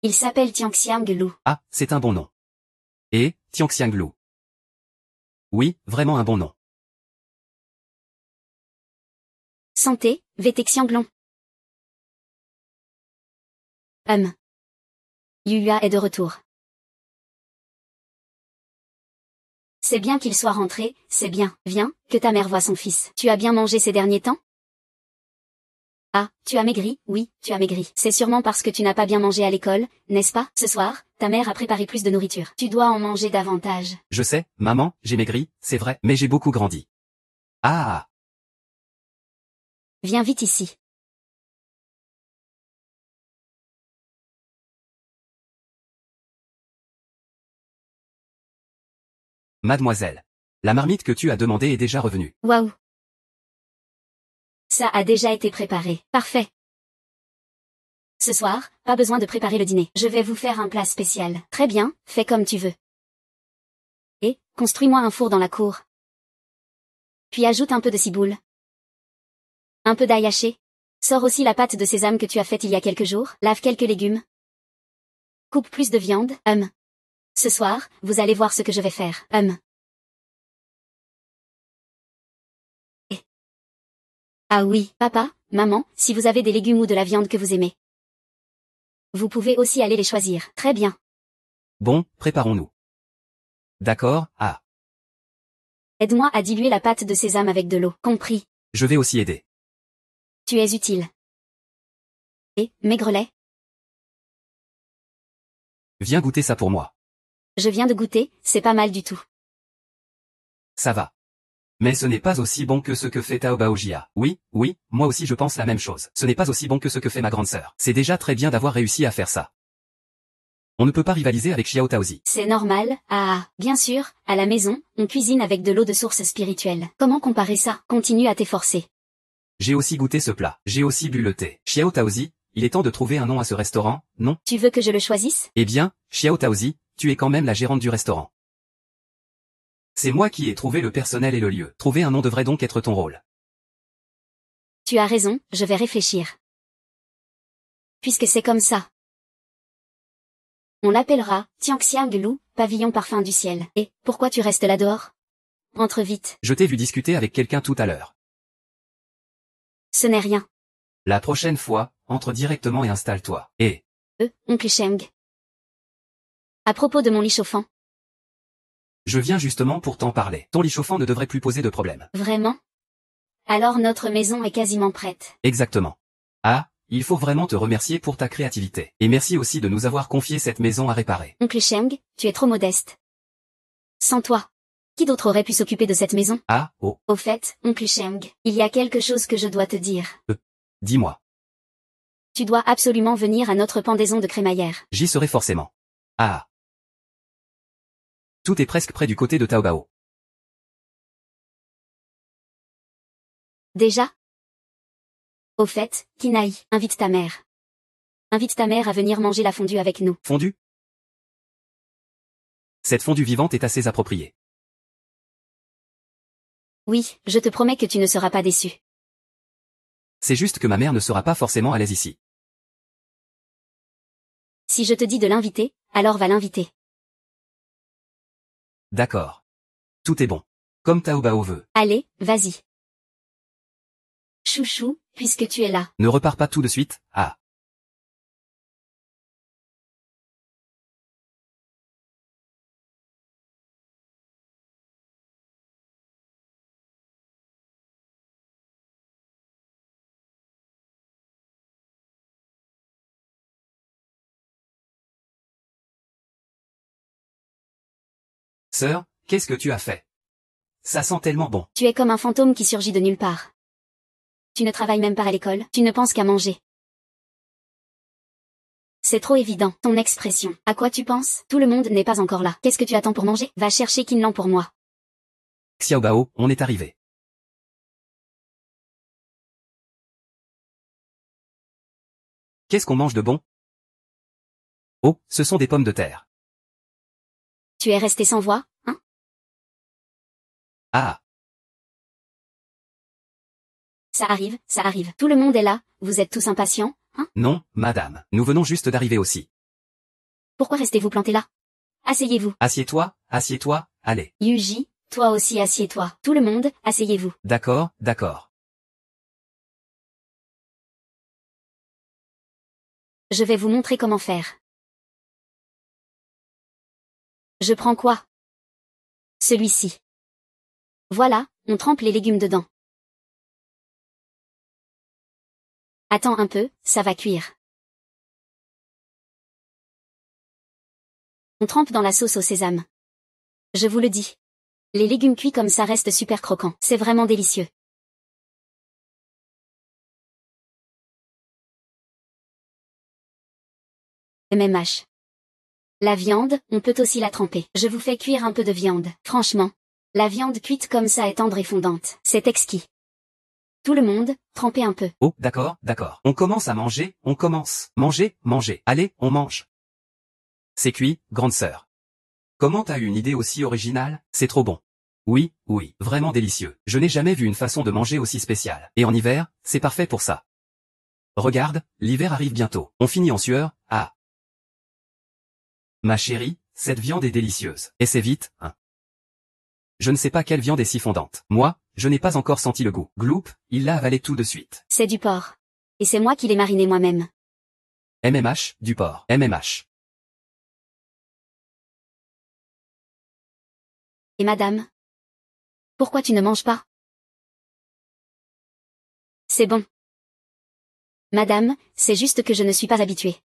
Il s'appelle Tianxiang Lu. Ah, c'est un bon nom. Et, Tianxiang Lu. Oui, vraiment un bon nom. Santé, Vétexianglon. Yua est de retour. C'est bien qu'il soit rentré, c'est bien. Viens, que ta mère voie son fils. Tu as bien mangé ces derniers temps? Ah, tu as maigri? Oui, tu as maigri. C'est sûrement parce que tu n'as pas bien mangé à l'école, n'est-ce pas? Ce soir, ta mère a préparé plus de nourriture. Tu dois en manger davantage. Je sais, maman, j'ai maigri, c'est vrai, mais j'ai beaucoup grandi. Ah! Viens vite ici. Mademoiselle. La marmite que tu as demandée est déjà revenue. Waouh! Ça a déjà été préparé. Parfait. Ce soir, pas besoin de préparer le dîner. Je vais vous faire un plat spécial. Très bien, fais comme tu veux. Et, construis-moi un four dans la cour. Puis ajoute un peu de ciboule. Un peu d'ail haché. Sors aussi la pâte de sésame que tu as faite il y a quelques jours. Lave quelques légumes. Coupe plus de viande. Ce soir, vous allez voir ce que je vais faire. Ah oui, papa, maman, si vous avez des légumes ou de la viande que vous aimez. Vous pouvez aussi aller les choisir. Très bien. Bon, préparons-nous. D'accord, ah. Aide-moi à diluer la pâte de sésame avec de l'eau. Compris. Je vais aussi aider. Tu es utile. Et, Maigrelet? Viens goûter ça pour moi. Je viens de goûter, c'est pas mal du tout. Ça va. Mais ce n'est pas aussi bon que ce que fait Tao Baojia. Oui, oui, moi aussi je pense la même chose. Ce n'est pas aussi bon que ce que fait ma grande sœur. C'est déjà très bien d'avoir réussi à faire ça. On ne peut pas rivaliser avec Xiao Taozi. C'est normal, bien sûr, à la maison, on cuisine avec de l'eau de source spirituelle. Comment comparer ça? Continue à t'efforcer. J'ai aussi goûté ce plat. J'ai aussi bu le thé. Xiao Taozi, il est temps de trouver un nom à ce restaurant, non? Tu veux que je le choisisse? Eh bien, Xiao Taozi, tu es quand même la gérante du restaurant. C'est moi qui ai trouvé le personnel et le lieu. Trouver un nom devrait donc être ton rôle. Tu as raison, je vais réfléchir. Puisque c'est comme ça. On l'appellera Tianxiang Lu, pavillon parfum du ciel. Et, pourquoi tu restes là dehors? Entre vite. Je t'ai vu discuter avec quelqu'un tout à l'heure. Ce n'est rien. La prochaine fois, entre directement et installe-toi. Et... Oncle Sheng. À propos de mon lit chauffant. Je viens justement pour t'en parler. Ton lit chauffant ne devrait plus poser de problème. Vraiment? Alors notre maison est quasiment prête. Exactement. Ah, il faut vraiment te remercier pour ta créativité. Et merci aussi de nous avoir confié cette maison à réparer. Oncle Sheng, tu es trop modeste. Sans toi, qui d'autre aurait pu s'occuper de cette maison? Ah, oh. Au fait, Oncle Sheng, il y a quelque chose que je dois te dire. Dis-moi. Tu dois absolument venir à notre pendaison de crémaillère. J'y serai forcément. Ah. Tout est presque près du côté de Taobao. Déjà? Au fait, Kinaï, invite ta mère. Invite ta mère à venir manger la fondue avec nous. Fondue? Cette fondue vivante est assez appropriée. Oui, je te promets que tu ne seras pas déçu. C'est juste que ma mère ne sera pas forcément à l'aise ici. Si je te dis de l'inviter, alors va l'inviter. D'accord. Tout est bon. Comme Taobao veut. Allez, vas-y. Chouchou, puisque tu es là. Ne repars pas tout de suite, ah. Sœur, qu'est-ce que tu as fait? Ça sent tellement bon. Tu es comme un fantôme qui surgit de nulle part. Tu ne travailles même pas à l'école, tu ne penses qu'à manger. C'est trop évident, ton expression. À quoi tu penses? Tout le monde n'est pas encore là. Qu'est-ce que tu attends pour manger? Va chercher Kinlan pour moi. Xiaobao, on est arrivé. Qu'est-ce qu'on mange de bon? Oh, ce sont des pommes de terre. Tu es resté sans voix, hein? Ah. Ça arrive. Tout le monde est là, vous êtes tous impatients, hein? Non, madame, nous venons juste d'arriver aussi. Pourquoi restez-vous planté là? Asseyez-vous. Assieds-toi, allez. Yuji, toi aussi assieds-toi. Tout le monde, asseyez-vous. D'accord, d'accord. Je vais vous montrer comment faire. Je prends quoi? Celui-ci. Voilà, on trempe les légumes dedans. Attends un peu, ça va cuire. On trempe dans la sauce au sésame. Je vous le dis. Les légumes cuits comme ça restent super croquants. C'est vraiment délicieux. MMH. La viande, on peut aussi la tremper. Je vous fais cuire un peu de viande. Franchement, la viande cuite comme ça est tendre et fondante. C'est exquis. Tout le monde, trempez un peu. Oh, d'accord, d'accord. On commence à manger, on commence. Manger. Allez, on mange. C'est cuit, grande sœur. Comment t'as eu une idée aussi originale? C'est trop bon. Oui, vraiment délicieux. Je n'ai jamais vu une façon de manger aussi spéciale. Et en hiver, c'est parfait pour ça. Regarde, l'hiver arrive bientôt. On finit en sueur, ah. Ma chérie, cette viande est délicieuse. Et c'est vite, hein. Je ne sais pas quelle viande est si fondante. Moi, je n'ai pas encore senti le goût. Gloup, il l'a avalé tout de suite. C'est du porc. Et c'est moi qui l'ai mariné moi-même. MMH, du porc. MMH. Et madame? Pourquoi tu ne manges pas? C'est bon. Madame, c'est juste que je ne suis pas habituée.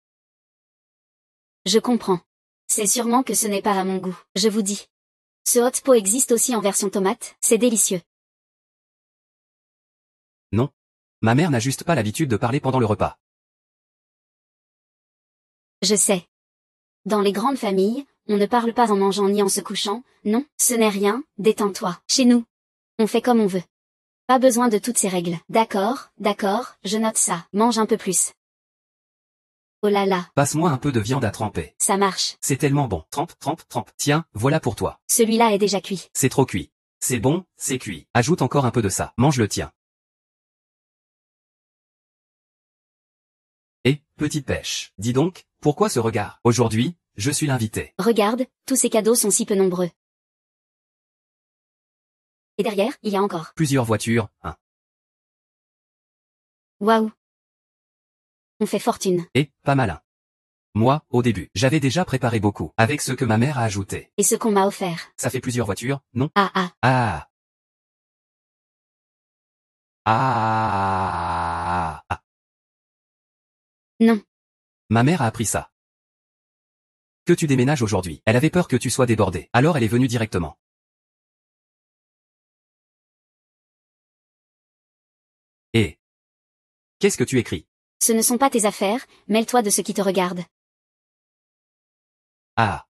Je comprends. C'est sûrement que ce n'est pas à mon goût. Je vous dis. Ce hot pot existe aussi en version tomate, c'est délicieux. Non. Ma mère n'a juste pas l'habitude de parler pendant le repas. Je sais. Dans les grandes familles, on ne parle pas en mangeant ni en se couchant, non, ce n'est rien, détends-toi. Chez nous, on fait comme on veut. Pas besoin de toutes ces règles. D'accord, je note ça. Mange un peu plus. Oh là là, Passe-moi un peu de viande à tremper. ça marche. C'est tellement bon. Trempe, trempe, trempe. Tiens, voilà pour toi. Celui-là est déjà cuit. C'est trop cuit. C'est bon, c'est cuit. Ajoute encore un peu de ça. Mange le tien. Et, petite pêche. Dis donc, pourquoi ce regard? Aujourd'hui, je suis l'invité. Regarde, tous ces cadeaux sont si peu nombreux. Et derrière, il y a encore. Plusieurs voitures, hein. Waouh. On fait fortune. Et, pas malin. Moi, au début, j'avais déjà préparé beaucoup, avec ce que ma mère a ajouté. Et ce qu'on m'a offert. Ça fait plusieurs voitures, non? Ah ah. Ah. Ah. Ah. Non. Ma mère a appris ça. Que tu déménages aujourd'hui. Elle avait peur que tu sois débordé. Alors elle est venue directement. Et qu'est-ce que tu écris? Ce ne sont pas tes affaires, mêle-toi de ce qui te regarde. Ah.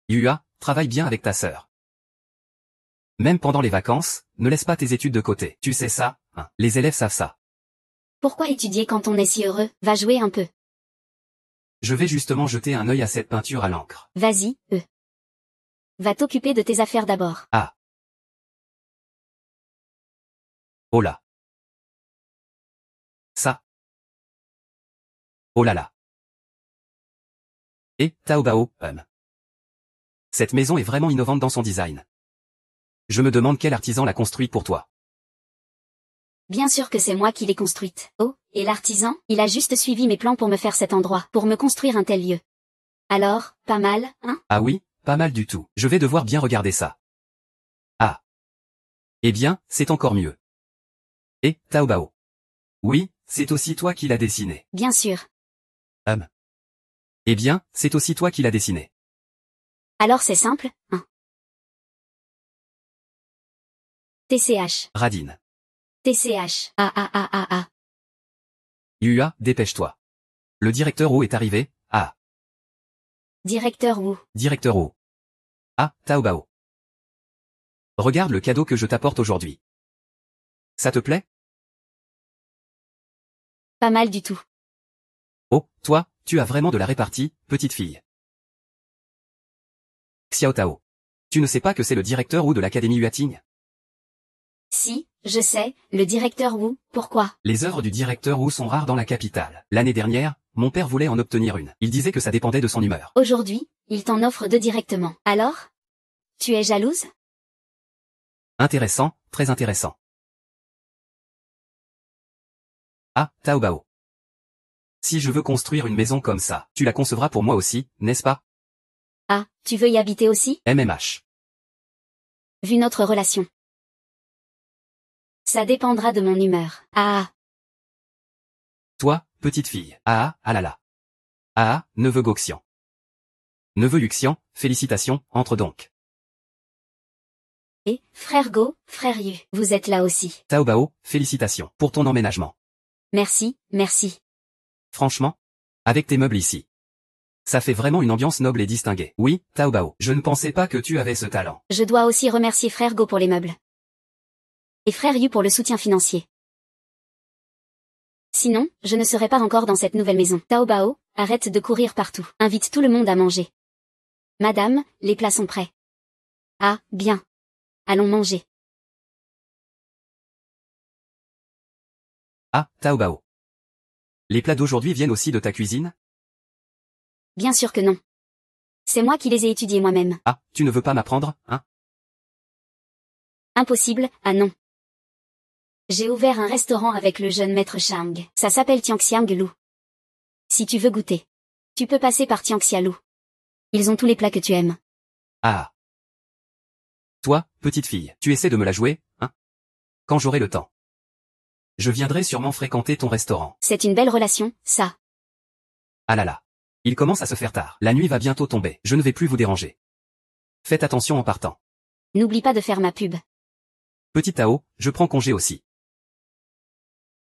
Yua, travaille bien avec ta sœur. Même pendant les vacances, ne laisse pas tes études de côté. Tu sais ça, hein? Les élèves savent ça. Pourquoi étudier quand on est si heureux? Va jouer un peu. Je vais justement jeter un œil à cette peinture à l'encre. Vas-y, Va t'occuper de tes affaires d'abord. Ah. Oh là. Ça. Oh là là. Et, Taobao, Cette maison est vraiment innovante dans son design. Je me demande quel artisan l'a construite pour toi. Bien sûr que c'est moi qui l'ai construite. Oh, et l'artisan, il a juste suivi mes plans pour me faire cet endroit, pour me construire un tel lieu. Alors, pas mal, hein? Ah oui, pas mal du tout. Je vais devoir bien regarder ça. Ah. Eh bien, c'est encore mieux. Et, Taobao. Oui, c'est aussi toi qui l'as dessiné. Bien sûr. Eh bien, c'est aussi toi qui l'as dessiné. Alors c'est simple, hein? TCH. Radine. TCH. Ah ah ah ah ah. Yua, dépêche-toi. Le directeur O est arrivé. Ah. Directeur Wu. Directeur O. Ah, Taobao. Regarde le cadeau que je t'apporte aujourd'hui. Ça te plaît? Pas mal du tout. Oh, toi, tu as vraiment de la répartie, petite fille. Xiao Tao. Tu ne sais pas que c'est le directeur O de l'Académie Yuating? Si, je sais, le directeur Wu, pourquoi? Les œuvres du directeur Wu sont rares dans la capitale. L'année dernière, mon père voulait en obtenir une. Il disait que ça dépendait de son humeur. Aujourd'hui, il t'en offre deux directement. Alors? Tu es jalouse? Intéressant, très intéressant. Ah, Taobao. Si je veux construire une maison comme ça, tu la concevras pour moi aussi, n'est-ce pas? Ah, tu veux y habiter aussi? MMH. Vu notre relation. Ça dépendra de mon humeur. Ah. Toi, petite fille. Ah, ah là là. Ah, neveu Goxian. Neveu Yuxian, félicitations, entre donc. Et, frère Go, frère Yu, vous êtes là aussi. Taobao, félicitations, pour ton emménagement. Merci, merci. Franchement, avec tes meubles ici. Ça fait vraiment une ambiance noble et distinguée. Oui, Taobao, je ne pensais pas que tu avais ce talent. Je dois aussi remercier frère Go pour les meubles. Et frère Yu pour le soutien financier. Sinon, je ne serais pas encore dans cette nouvelle maison. Taobao, arrête de courir partout. Invite tout le monde à manger. Madame, les plats sont prêts. Ah, bien. Allons manger. Ah, Taobao. Les plats d'aujourd'hui viennent aussi de ta cuisine? Bien sûr que non. C'est moi qui les ai étudiés moi-même. Ah, tu ne veux pas m'apprendre, hein? Impossible, ah non. J'ai ouvert un restaurant avec le jeune maître Chang. Ça s'appelle Tiangxiang Lu. Si tu veux goûter, tu peux passer par Tiangxia Lu. Ils ont tous les plats que tu aimes. Ah. Toi, petite fille, tu essaies de me la jouer, hein? Quand j'aurai le temps. Je viendrai sûrement fréquenter ton restaurant. C'est une belle relation, ça. Ah là là. Il commence à se faire tard. La nuit va bientôt tomber. Je ne vais plus vous déranger. Faites attention en partant. N'oublie pas de faire ma pub. Petit Tao, je prends congé aussi.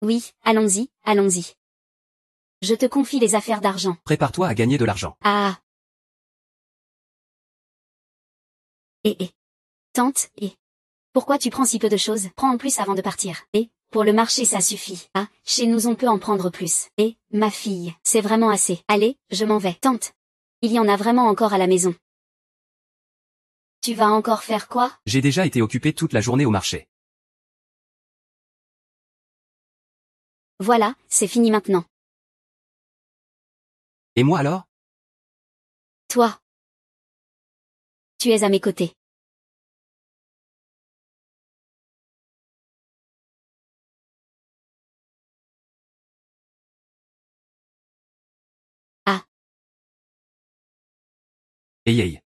Oui, allons-y, allons-y. Je te confie les affaires d'argent. Prépare-toi à gagner de l'argent. Ah. Tante, pourquoi tu prends si peu de choses? Prends en plus avant de partir. Et, Pour le marché ça suffit. Ah, chez nous on peut en prendre plus. Et, ma fille, c'est vraiment assez. Allez, je m'en vais. Tante. Il y en a vraiment encore à la maison. Tu vas encore faire quoi? J'ai déjà été occupé toute la journée au marché. Voilà, c'est fini maintenant. Et moi alors? Toi. Tu es à mes côtés. Ah. Hey hey.